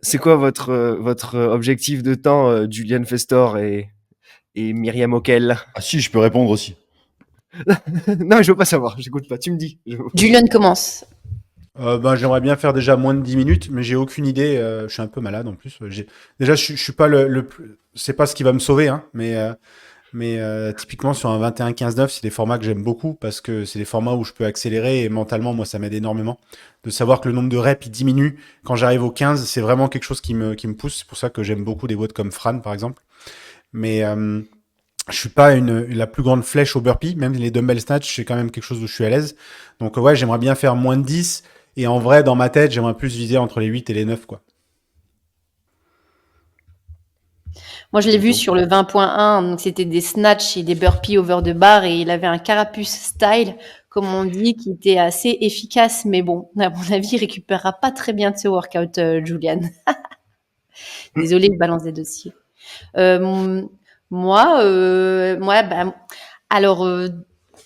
C'est quoi votre objectif de temps, Julian Festor et Myriam Ockel? Ah si, je peux répondre aussi. Non, je veux pas savoir, j'écoute pas, tu me dis. Julian commence. Ben, j'aimerais bien faire déjà moins de 10 minutes, mais j'ai aucune idée. Je suis un peu malade en plus. Déjà, je suis pas le plus. C'est pas ce qui va me sauver, hein, mais typiquement sur un 21-15-9, c'est des formats que j'aime beaucoup parce que c'est des formats où je peux accélérer et mentalement, moi, ça m'aide énormément. De savoir que le nombre de reps, il diminue. Quand j'arrive au 15, c'est vraiment quelque chose qui me pousse. C'est pour ça que j'aime beaucoup des WOD comme Fran, par exemple. Mais je suis pas la plus grande flèche au burpee. Même les dumbbell snatch, c'est quand même quelque chose où je suis à l'aise. Donc ouais, j'aimerais bien faire moins de 10. Et en vrai, dans ma tête, j'aimerais plus viser entre les 8 et les 9, quoi. Moi, je l'ai vu sur le 20.1, donc c'était des snatchs et des burpees over the bar et il avait un carapuce style, comme on dit, qui était assez efficace. Mais bon, à mon avis, il récupérera pas très bien de ce workout, Julian. Désolée, je balance des dossiers. Moi, bah, alors,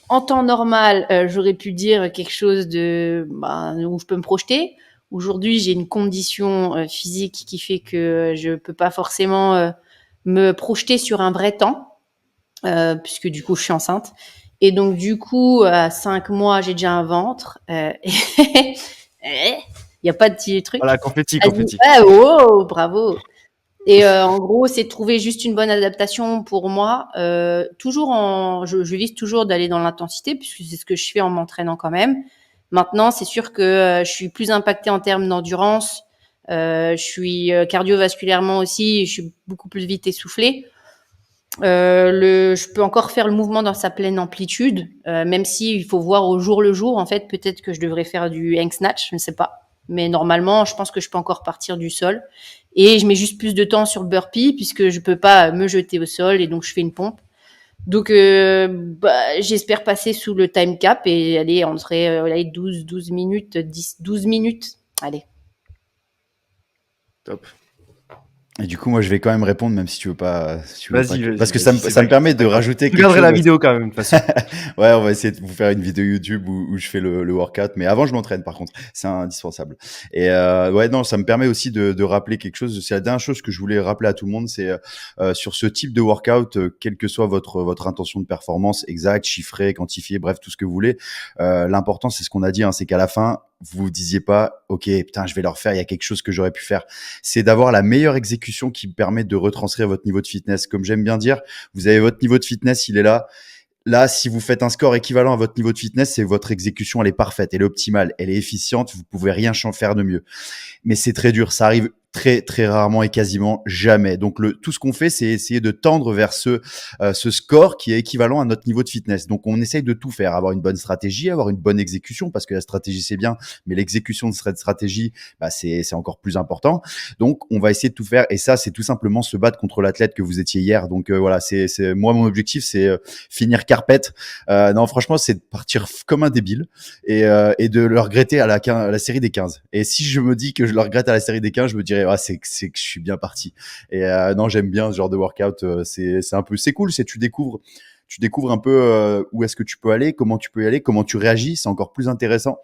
en temps normal, j'aurais pu dire quelque chose où je peux me projeter. Aujourd'hui, j'ai une condition physique qui fait que je peux pas forcément me projeter sur un vrai temps, puisque du coup, je suis enceinte. Et donc, du coup, à 5 mois, j'ai déjà un ventre. Il n'y a pas de petit truc. Voilà, confetti. Ah, oh, bravo. Et en gros, c'est de trouver juste une bonne adaptation pour moi. Je vise toujours d'aller dans l'intensité, puisque c'est ce que je fais en m'entraînant quand même. Maintenant, c'est sûr que je suis plus impactée en termes d'endurance. Je suis cardiovasculairement aussi, je suis beaucoup plus vite essoufflée. Je peux encore faire le mouvement dans sa pleine amplitude, même si il faut voir au jour le jour. En fait, peut-être que je devrais faire du hang snatch, je ne sais pas. Mais normalement, je pense que je peux encore partir du sol. Et je mets juste plus de temps sur le burpee puisque je peux pas me jeter au sol et donc je fais une pompe. Donc, j'espère passer sous le time cap et aller entre 12 minutes, 12 minutes. Allez. Top. Et du coup, moi, je vais quand même répondre, même si tu veux pas. Vas-y. Parce que ça me permet de rajouter quelque chose. Je regarderai la vidéo quand même, de toute façon. Ouais, on va essayer de vous faire une vidéo YouTube où je fais le workout. Mais avant, je m'entraîne, par contre. C'est indispensable. Et ouais, non, ça me permet aussi de rappeler quelque chose. C'est la dernière chose que je voulais rappeler à tout le monde. C'est sur ce type de workout, quelle que soit votre intention de performance exacte, chiffrée, quantifiée, bref, tout ce que vous voulez. L'important, c'est ce qu'on a dit, hein, c'est qu'à la fin, vous vous disiez pas, ok, putain, je vais le refaire, il y a quelque chose que j'aurais pu faire. C'est d'avoir la meilleure exécution qui permet de retranscrire votre niveau de fitness. Comme j'aime bien dire, vous avez votre niveau de fitness, il est là. Là, si vous faites un score équivalent à votre niveau de fitness, c'est votre exécution, elle est parfaite, elle est optimale, elle est efficiente, vous pouvez rien faire de mieux. Mais c'est très dur, ça arrive très très rarement et quasiment jamais. Donc tout ce qu'on fait, c'est essayer de tendre vers ce score qui est équivalent à notre niveau de fitness. Donc on essaye de tout faire, avoir une bonne stratégie, avoir une bonne exécution, parce que la stratégie c'est bien, mais l'exécution de cette stratégie, c'est encore plus important. Donc on va essayer de tout faire, et ça c'est tout simplement se battre contre l'athlète que vous étiez hier. Donc voilà, c'est moi mon objectif, c'est finir carpette. Non franchement, c'est de partir comme un débile et de le regretter à la série des 15. Et si je me dis que je le regrette à la série des 15, je me dirais c'est que je suis bien parti. Et non, j'aime bien ce genre de workout. C'est un peu, c'est cool. Tu découvres un peu où est-ce que tu peux aller, comment tu peux y aller, comment tu réagis. C'est encore plus intéressant.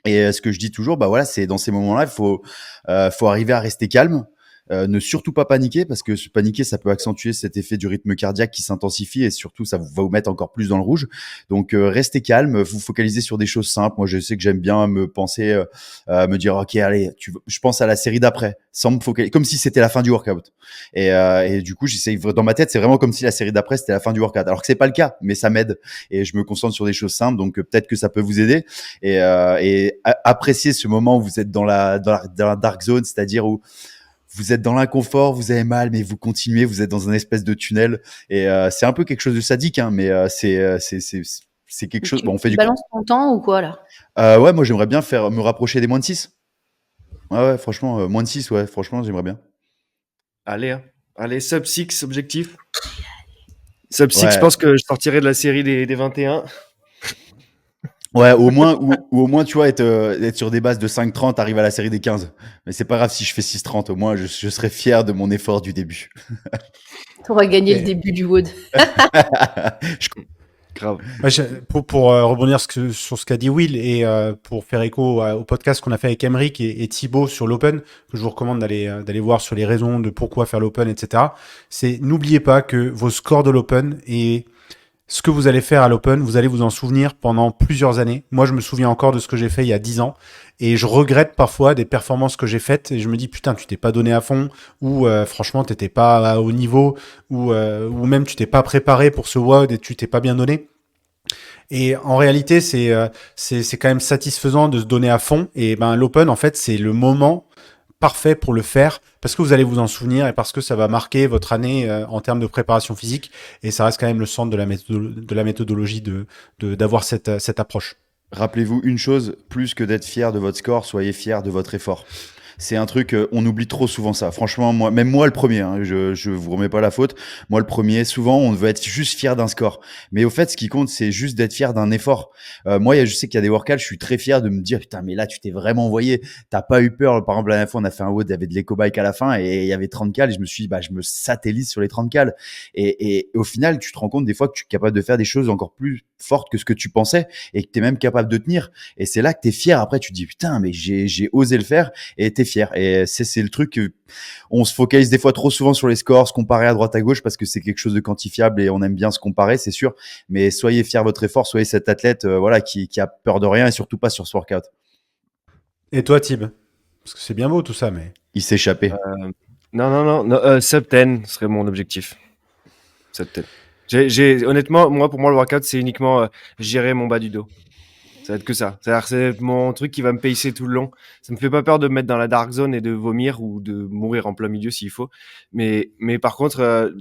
Et ce que je dis toujours, voilà, c'est dans ces moments-là, il faut arriver à rester calme. Ne surtout pas paniquer, parce que paniquer, ça peut accentuer cet effet du rythme cardiaque qui s'intensifie, et surtout ça va vous mettre encore plus dans le rouge. Donc restez calme, vous focalisez sur des choses simples. Moi je sais que j'aime bien me dire ok allez, je pense à la série d'après, sans me focaliser, comme si c'était la fin du workout. Et du coup j'essaye, dans ma tête c'est vraiment comme si la série d'après c'était la fin du workout, alors que c'est pas le cas, mais ça m'aide et je me concentre sur des choses simples. Donc peut-être que ça peut vous aider, et apprécier ce moment où vous êtes dans la dark zone, c'est-à-dire où vous êtes dans l'inconfort, vous avez mal, mais vous continuez, vous êtes dans un espèce de tunnel. Et c'est un peu quelque chose de sadique, hein, mais c'est quelque chose. Tu, Bon, on fait tu du. balances ton temps ou quoi là? Ouais, moi j'aimerais bien me rapprocher des moins de 6. Ouais, franchement, moins de 6, ouais, franchement, j'aimerais bien. Allez, sub 6 objectif. Sub 6, Ouais. je pense que je sortirai de la série des 21. Ouais, au moins, ou au moins, tu vois, être sur des bases de 5,30, arriver à la série des 15. Mais c'est pas grave si je fais 6,30, au moins, je serai fier de mon effort du début. T'auras gagné Et- le début du WOD. Grave. Pour rebondir sur ce qu'a dit Will, et pour faire écho au podcast qu'on a fait avec Emeric et Thibaut sur l'Open, que je vous recommande d'aller voir sur les raisons de pourquoi faire l'Open, etc. C'est, n'oubliez pas que vos scores de l'Open et ce que vous allez faire à l'Open, vous allez vous en souvenir pendant plusieurs années. Moi, je me souviens encore de ce que j'ai fait il y a 10 ans, et je regrette parfois des performances que j'ai faites, et je me dis putain, tu t'es pas donné à fond, ou franchement, t'étais pas au niveau, ou même tu t'es pas préparé pour ce WOD et tu t'es pas bien donné. Et en réalité, c'est quand même satisfaisant de se donner à fond. Et ben l'Open, en fait, c'est le moment parfait pour le faire, parce que vous allez vous en souvenir et parce que ça va marquer votre année en termes de préparation physique, et ça reste quand même le centre de la méthodologie d'avoir cette approche. Rappelez-vous une chose, plus que d'être fier de votre score, soyez fier de votre effort. C'est un truc, on oublie trop souvent ça. Franchement, même moi le premier, hein, je vous remets pas la faute. Moi le premier, souvent on veut être juste fier d'un score. Mais au fait, ce qui compte, c'est juste d'être fier d'un effort. Moi, je sais qu'il y a des workouts, je suis très fier de me dire, putain, mais là, tu t'es vraiment envoyé. T'as pas eu peur. Par exemple, la dernière fois, on a fait un WOD, il y avait de l'éco-bike à la fin et il y avait 30 cales, et je me suis dit, je me satellise sur les 30 cales. Et au final, tu te rends compte des fois que tu es capable de faire des choses encore plus fortes que ce que tu pensais, et que tu es même capable de tenir. Et c'est là que tu es fier. Après, tu te dis, putain, mais j'ai osé le faire, et t'es fier. Et c'est le truc que on se focalise des fois trop souvent sur les scores, se comparer à droite à gauche, parce que c'est quelque chose de quantifiable et on aime bien se comparer, c'est sûr. Mais soyez fiers de votre effort, soyez cet athlète qui a peur de rien, et surtout pas sur ce workout. Et toi, Tib? Parce que c'est bien beau tout ça, mais... Il s'est échappé. Non, sub 10 serait mon objectif. Sub 10. Honnêtement, pour moi, le workout, c'est uniquement gérer mon bas du dos. Ça va être que ça. C'est-à-dire, c'est mon truc qui va me pacer tout le long. Ça me fait pas peur de me mettre dans la dark zone et de vomir ou de mourir en plein milieu s'il faut. Mais par contre,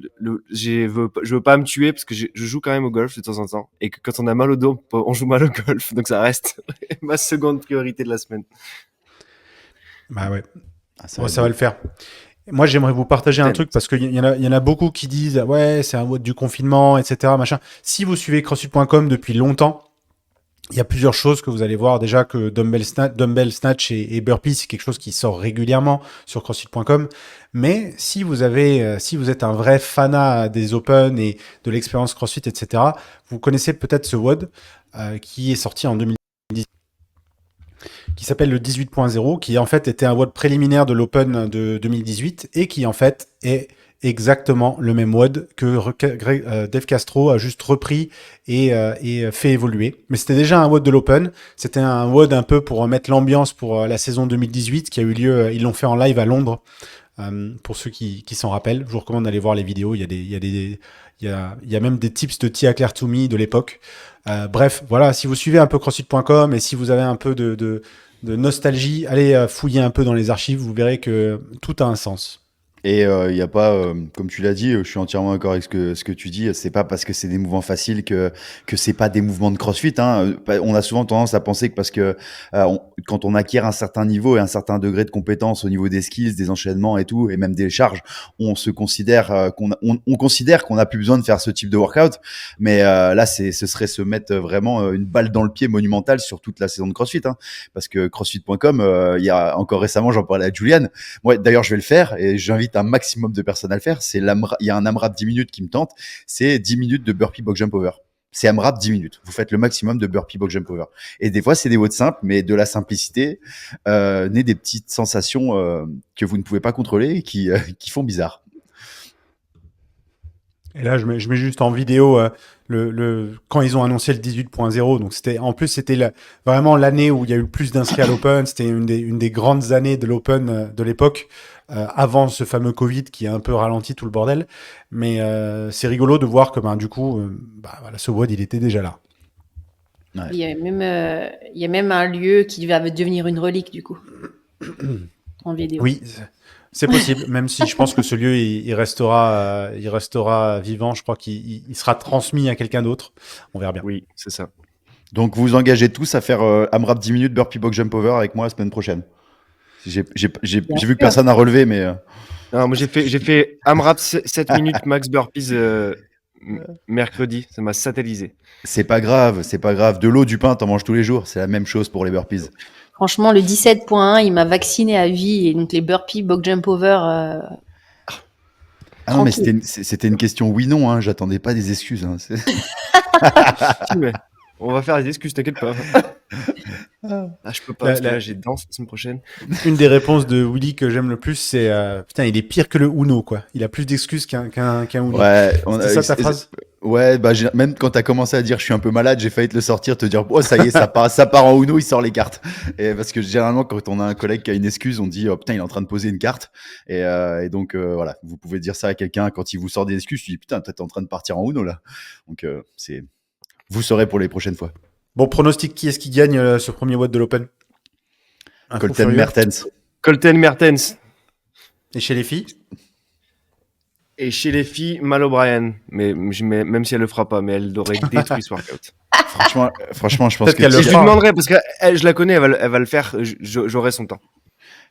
je veux pas me tuer, parce que je joue quand même au golf de temps en temps. Et que quand on a mal au dos, on joue mal au golf. Donc ça reste ma seconde priorité de la semaine. Bah ouais, Ça ça va le faire. Moi, j'aimerais vous partager un truc, parce qu'il y en a beaucoup qui disent ouais, c'est un WOD du confinement, etc. Machin. Si vous suivez CrossFit.com depuis longtemps, il y a plusieurs choses que vous allez voir. Déjà que dumbbell snatch et burpee, c'est quelque chose qui sort régulièrement sur CrossFit.com. Mais si vous êtes un vrai fanat des Open et de l'expérience CrossFit, etc., vous connaissez peut-être ce WOD qui est sorti en 2010, qui s'appelle le 18.0, qui en fait était un WOD préliminaire de l'Open de 2018, et qui en fait est exactement le même WOD que Dave Castro a juste repris et fait évoluer. Mais c'était déjà un WOD de l'Open. C'était un WOD un peu pour mettre l'ambiance pour la saison 2018 qui a eu lieu. Ils l'ont fait en live à Londres. Pour ceux qui s'en rappellent, je vous recommande d'aller voir les vidéos. Il y a même des tips de Tia Claire Toomey de l'époque. Bref, voilà. Si vous suivez un peu CrossFit.com et si vous avez un peu de de nostalgie, allez fouiller un peu dans les archives, vous verrez que tout a un sens. Et il y a pas, comme tu l'as dit, je suis entièrement d'accord avec ce que tu dis. C'est pas parce que c'est des mouvements faciles que c'est pas des mouvements de CrossFit. Hein. On a souvent tendance à penser que parce que quand on acquiert un certain niveau et un certain degré de compétence au niveau des skills, des enchaînements et tout, et même des charges, on se considère on considère qu'on a plus besoin de faire ce type de workout. Mais là, ce serait se mettre vraiment une balle dans le pied monumentale sur toute la saison de CrossFit. Hein. Parce que CrossFit.com, il y a encore récemment, j'en parlais à Julian. Moi, d'ailleurs, je vais le faire et j'invite un maximum de personnes à le faire. Il y a un AMRAP 10 minutes qui me tente. C'est 10 minutes de burpee box jump over. C'est AMRAP 10 minutes. Vous faites le maximum de burpee box jump over. Et des fois, c'est des WOD simples, mais de la simplicité naît des petites sensations que vous ne pouvez pas contrôler et qui font bizarre. Et là, je mets juste en vidéo quand ils ont annoncé le 18.0. Donc c'était vraiment l'année où il y a eu le plus d'inscrits à l'Open. C'était une des grandes années de l'Open de l'époque, avant ce fameux Covid qui a un peu ralenti tout le bordel. Mais c'est rigolo de voir que du coup, voilà, ce WOD, il était déjà là. Ouais. Il y a même un lieu qui va devenir une relique du coup en vidéo. Oui. C'est possible, même si je pense que ce lieu, il restera vivant. Je crois qu'il sera transmis à quelqu'un d'autre. On verra bien. Oui, c'est ça. Donc, vous engagez tous à faire AMRAP 10 minutes burpee box jump over avec moi la semaine prochaine. J'ai vu que personne n'a relevé, mais... Non, moi, j'ai fait AMRAP 7 minutes max burpees mercredi. Ça m'a satellisé. C'est pas grave. De l'eau, du pain, t'en manges tous les jours. C'est la même chose pour les burpees. Franchement, le 17.1, il m'a vacciné à vie. Et donc, les burpees, box jump over. Ah non, mais c'était une question oui-non. Hein. J'attendais pas des excuses. Hein. Mais on va faire des excuses, t'inquiète pas. Je peux pas, parce que là, j'ai danse la semaine prochaine. Une des réponses de Willy que j'aime le plus, c'est putain, il est pire que le Uno, quoi. Il a plus d'excuses qu'un Uno. Ouais, c'est ça ta phrase? Ouais, même quand t'as commencé à dire je suis un peu malade, j'ai failli te le sortir, te dire ça y est, ça part en Uno, il sort les cartes. Et parce que généralement, quand on a un collègue qui a une excuse, on dit putain, il est en train de poser une carte. Et donc voilà, vous pouvez dire ça à quelqu'un quand il vous sort des excuses, tu dis putain, t'es en train de partir en Uno là. Donc vous saurez pour les prochaines fois. Bon, pronostic, qui est-ce qui gagne ce premier WOD de l'Open? Colten Mertens. Colten Mertens. Et chez les filles? Et chez les filles, Mal O'Brien. Mais même si elle le fera pas, mais elle aurait détruit ce workout. Franchement, je pense que... Je lui demanderai, parce que je la connais, elle va le faire, j'aurai son temps.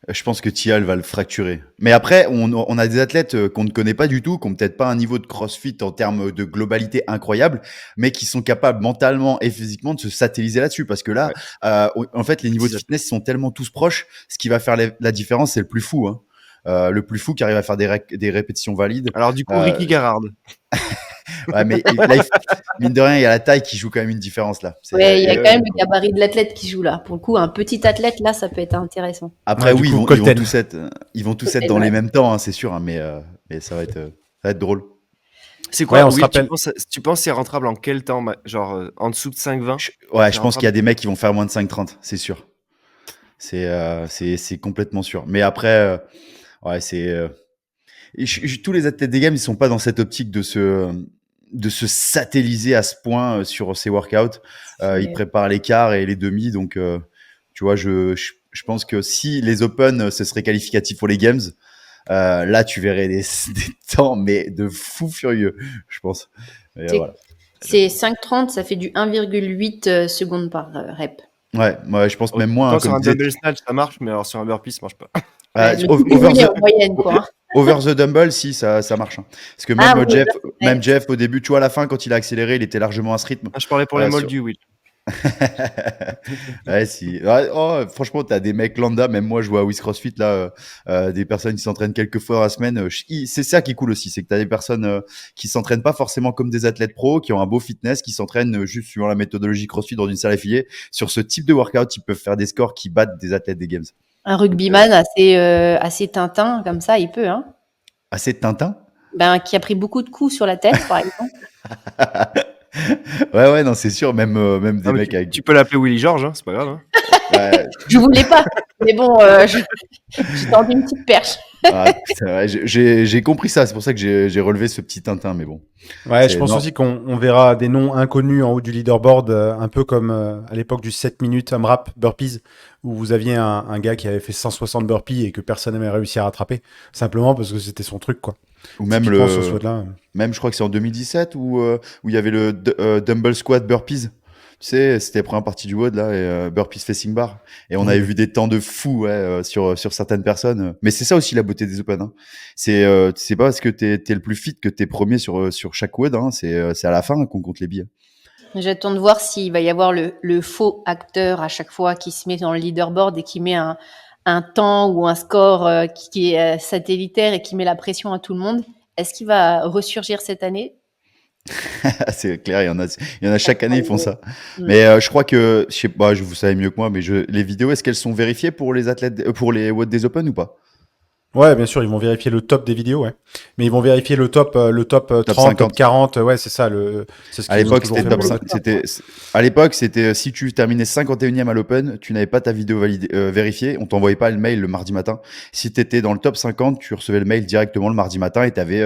Je pense que Tia, elle va le fracturer. Mais après, on a des athlètes qu'on ne connaît pas du tout, qui n'ont peut-être pas un niveau de CrossFit en termes de globalité incroyable, mais qui sont capables mentalement et physiquement de se satelliser là-dessus. Parce que là, en fait, les niveaux de fitness sont tellement tous proches. Ce qui va faire la différence, c'est le plus fou. Hein. Le plus fou qui arrive à faire des répétitions valides. Alors du coup, Ricky Garrard. Ouais, mais là, mine de rien, il y a la taille qui joue quand même une différence là. Ouais, il y a quand même le gabarit de l'athlète qui joue là. Pour le coup, un petit athlète là, ça peut être intéressant. Après, oui, ils vont tous être dans les mêmes temps, hein, c'est sûr, hein, mais ça va être drôle. C'est quoi, tu penses c'est rentrable en quel temps? Genre en dessous de 5,20? Ouais, je pense qu'il y a des mecs qui vont faire moins de 5,30, c'est sûr. C'est complètement sûr. Mais après, ouais, tous les athlètes des games, ils sont pas dans cette optique de se satelliser à ce point sur ces workouts. Ils préparent les quarts et les demi, donc tu vois, je pense que si les Open ce serait qualificatif pour les games, là tu verrais des temps mais de fou furieux, je pense. Voilà. C'est 5,30, ça fait du 1,8 secondes par rep. Ouais, je pense même moins. Sur un double snatch ça marche, mais alors sur un burpee ça marche pas. Over the dumbbell, si, ça marche. Hein. Parce que même Jeff, au début, tu vois, à la fin, quand il a accéléré, il était largement à ce rythme. Je parlais pour les moldus, oui. Ouais, si. Franchement, t'as des mecs lambda, même moi, je vois à Wiz CrossFit, là, des personnes qui s'entraînent quelques fois dans la semaine. C'est ça qui est cool aussi, c'est que t'as des personnes qui s'entraînent pas forcément comme des athlètes pros, qui ont un beau fitness, qui s'entraînent juste suivant la méthodologie CrossFit dans une salle affiliée. Sur ce type de workout, ils peuvent faire des scores qui battent des athlètes des Games. Un rugbyman assez Tintin, comme ça, il peut, hein. Assez Tintin? Qui a pris beaucoup de coups sur la tête, par exemple. Ouais, non, c'est sûr, même des mecs avec... Tu peux l'appeler Willy George, hein, c'est pas grave. Hein. Ouais. Je voulais pas, mais bon, j'ai tendu une petite perche. Ah, putain, ouais, j'ai compris ça, c'est pour ça que j'ai relevé ce petit Tintin, mais bon. Ouais, je C'est pense non. aussi qu'on verra des noms inconnus en haut du leaderboard, un peu comme à l'époque du 7 minutes AMRAP burpees, où vous aviez un gars qui avait fait 160 burpees et que personne n'avait réussi à rattraper, simplement parce que c'était son truc, quoi. Ou même Typiquement, ce squat-là. même je crois que c'est en 2017 où il y avait le dumbbell squat burpees. Tu sais, c'était la première partie du WOD là, et burpees facing bar. Et on Oui, avait oui. vu des temps de fou ouais, sur certaines personnes. Mais c'est ça aussi la beauté des Open. Hein. C'est pas parce que t'es le plus fit que t'es premier sur chaque WOD. Hein. C'est à la fin qu'on compte les billets. J'attends de voir s'il va y avoir le faux acteur à chaque fois qui se met dans le leaderboard et qui met un temps ou un score qui est satellitaire et qui met la pression à tout le monde. Est-ce qu'il va ressurgir cette année? C'est clair, il y en a chaque année, ils font ça. Mm. Mais je crois que, je sais pas, vous savez mieux que moi, mais les vidéos, est-ce qu'elles sont vérifiées pour les athlètes, pour les WOD des Open ou pas? Ouais, bien sûr, ils vont vérifier le top des vidéos, ouais. Mais ils vont vérifier le top Top 30, top 50. 40, ouais, c'est ça, c'est ce À qu'ils ont l'époque, toujours c'était fait pour ça. à l'époque, c'était si tu terminais 51e à l'Open, tu n'avais pas ta vidéo validée, vérifiée, on t'envoyait pas le mail le mardi matin. Si tu étais dans le top 50, tu recevais le mail directement le mardi matin et tu avais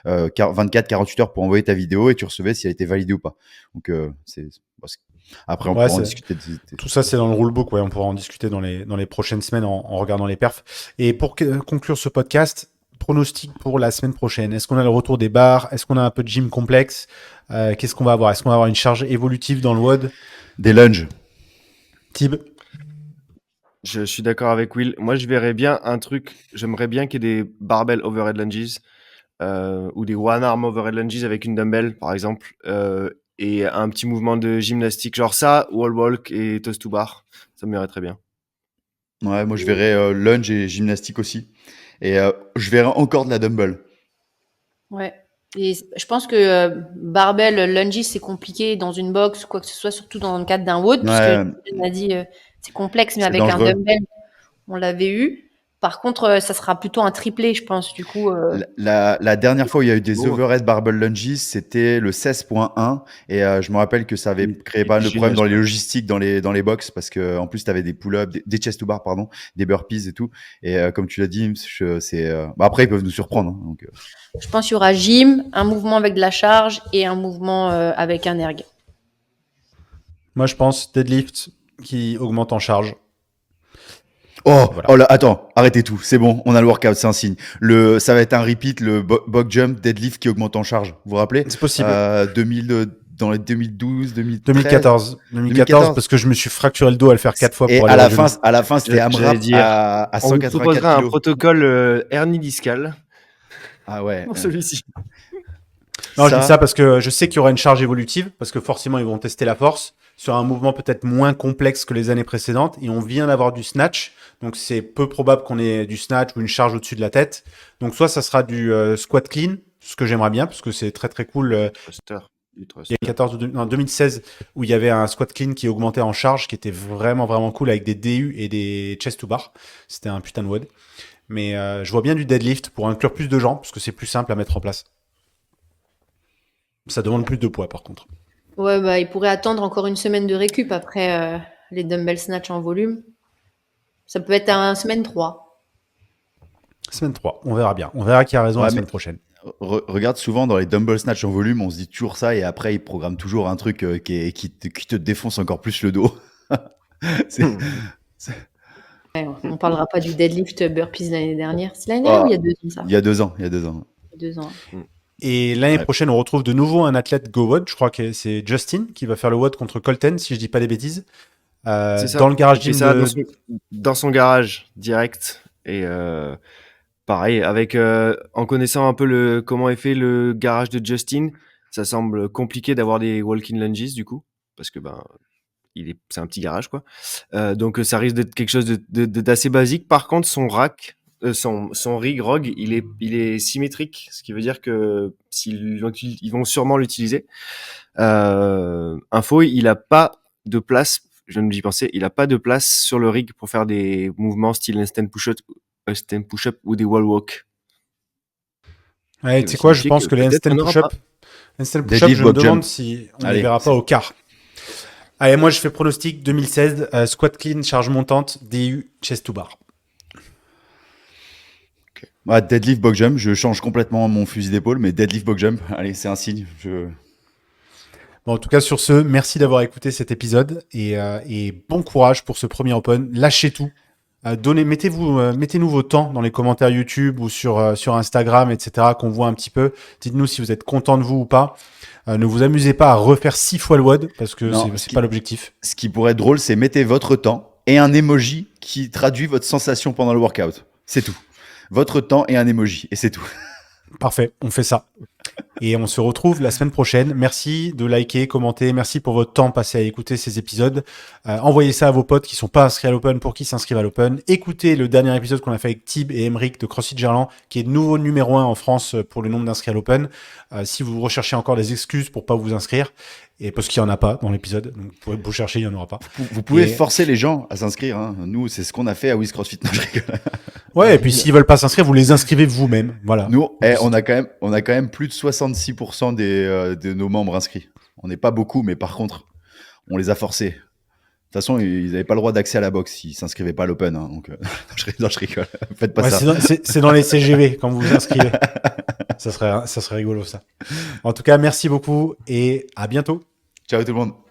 24-48 heures pour envoyer ta vidéo et tu recevais si elle était validée ou pas. Donc, après, on Ouais, pourra en discuter. tout ça, c'est dans le rulebook, ouais, on pourra en discuter dans les prochaines semaines en regardant les perfs. Et pour conclure ce podcast, pronostic pour la semaine prochaine. Est-ce qu'on a le retour des bars? Est-ce qu'on a un peu de gym complexe? Qu'est-ce qu'on va avoir? Est-ce qu'on va avoir une charge évolutive dans le WOD? Des lunges. Tib? Je suis d'accord avec Will. Moi, je verrais bien un truc. J'aimerais bien qu'il y ait des barbell overhead lunges ou des one arm overhead lunges avec une dumbbell, par exemple, et un petit mouvement de gymnastique, genre ça, wall walk et toast to bar. Ça me irait très bien. Ouais, moi, je verrais lunge et gymnastique aussi. Et je verrais encore de la dumbbell. Ouais. Et je pense que barbell lunges, c'est compliqué dans une box ou quoi que ce soit, surtout dans le cadre d'un WOD, puisque Ouais, on a dit c'est complexe, mais c'est avec un dangereux. dumbbell, on l'avait eu. Par contre, ça sera plutôt un triplé, je pense. Du coup, La dernière fois où il y a eu des Bon, overhead barbell lunges, c'était le 16.1 et je me rappelle que ça avait créé il pas était mal de problèmes génial, dans les celui-là. logistiques dans les box parce que en plus tu avais des pull-ups, des chest to bar pardon, des burpees et tout et comme tu l'as dit, après ils peuvent nous surprendre hein, donc je pense qu'il y aura gym, un mouvement avec de la charge et un mouvement avec un erg. Moi, je pense deadlift qui augmente en charge. Oh, Voilà. oh là, attends, arrêtez tout, c'est bon, on a le workout, c'est un signe. Ça va être un repeat, le box jump, deadlift qui augmente en charge. Vous vous rappelez C'est possible. 2000, dans les 2012, 2013, 2014, 2014. parce que je me suis fracturé le dos à le faire 4 fois Et pour aller au genou. à la fin, c'était J'allais AMRAP dire, à on vous 184 proposera un kilos. protocole hernie discale Ah ouais, pour celui-ci. Non, je dis ça, ça parce que je sais qu'il y aura une charge évolutive, parce que forcément, ils vont tester la force sur un mouvement peut-être moins complexe que les années précédentes. Et on vient d'avoir du snatch, donc c'est peu probable qu'on ait du snatch ou une charge au-dessus de la tête. Donc soit ça sera du squat clean, ce que j'aimerais bien, parce que c'est très très cool. Thruster. Du Il thruster. y a 14 ou non, 2016 où il y avait un squat clean qui augmentait en charge, qui était vraiment vraiment cool avec des DU et des chest to bar. C'était un putain de WOD. Mais je vois bien du deadlift pour inclure plus de gens, parce que c'est plus simple à mettre en place. Ça demande plus de poids par contre. Ouais, bah, il pourrait attendre encore une semaine de récup après les dumbbell snatch en volume. Ça peut être un semaine 3. Semaine 3, on verra bien. On verra qui a raison la ouais, mais semaine prochaine. regarde souvent dans les dumbbell snatch en volume, on se dit toujours ça et après ils programment toujours un truc qui te défonce encore plus le dos. C'est- Ouais, on parlera pas du deadlift burpees l'année dernière. C'est l'année dernière ou Oh, il y a 2 ans ça? il y a 2 ans, il y a 2 ans. Il y a 2 ans. Et l'année Ouais. prochaine, on retrouve de nouveau un athlète Go WOD. Je crois que c'est Justin qui va faire le WOD contre Colton, si je dis pas des bêtises. C'est ça. Dans le garage Il fait gym ça de... dans son garage direct. Et pareil, avec en connaissant un peu comment est fait le garage de Justin, ça semble compliqué d'avoir des walking lunges du coup, parce que c'est un petit garage quoi. Donc ça risque d'être quelque chose d'assez basique. Par contre, son rack, son rig rog, il est symétrique, ce qui veut dire que ils vont sûrement l'utiliser. Info, il a pas de place. Je viens de y penser. Il a pas de place sur le rig pour faire des mouvements style handstand push-up ou des wall walk. Ouais, Ce tu qui sais quoi, je signifie pense que que les peut-être handstand on n'aura push-up, pas. Deadlift, je me box jump. demande si on ne les Allez, verra pas au quart. Allez, moi je fais pronostic 2016, squat clean, charge montante, DU, chest to bar. Deadlift box jump, je change complètement mon fusil d'épaule, mais deadlift box jump, allez, c'est un signe. Bon, en tout cas, sur ce, merci d'avoir écouté cet épisode et bon courage pour ce premier Open. Lâchez tout. Mettez-nous vos temps dans les commentaires YouTube ou sur Instagram, etc., qu'on voit un petit peu. Dites-nous si vous êtes content de vous ou pas. Ne vous amusez pas à refaire 6 fois le WOD parce que c'est pas l'objectif. Ce qui pourrait être drôle, c'est mettez votre temps et un emoji qui traduit votre sensation pendant le workout. C'est tout. Votre temps et un emoji, et c'est tout. Parfait, on fait ça. Et on se retrouve la semaine prochaine. Merci de liker, commenter. Merci pour votre temps passé à écouter ces épisodes. Envoyez ça à vos potes qui sont pas inscrits à l'Open pour qu'ils s'inscrivent à l'Open. Écoutez le dernier épisode qu'on a fait avec Tib et Emeric de CrossFit Gerland, qui est nouveau numéro 1 en France pour le nombre d'inscrits à l'Open. Si vous recherchez encore des excuses pour pas vous inscrire, et parce qu'il y en a pas dans l'épisode, donc vous pouvez vous chercher, il y en aura pas. Vous pouvez forcer les gens à s'inscrire. Hein. Nous, c'est ce qu'on a fait à Wiz CrossFit. Non, je rigole. Ouais, et puis s'ils veulent pas s'inscrire, vous les inscrivez vous-même. Voilà. Nous, on a quand même plus de 66% de nos membres inscrits. On n'est pas beaucoup, mais par contre, on les a forcés. De toute façon, ils n'avaient pas le droit d'accès à la boxe s'ils s'inscrivaient pas à l'Open. Hein, donc, je rigole. Faites pas ça. C'est dans les CGV quand vous vous inscrivez. Ça serait rigolo, ça. En tout cas, merci beaucoup et à bientôt. Ciao tout le monde.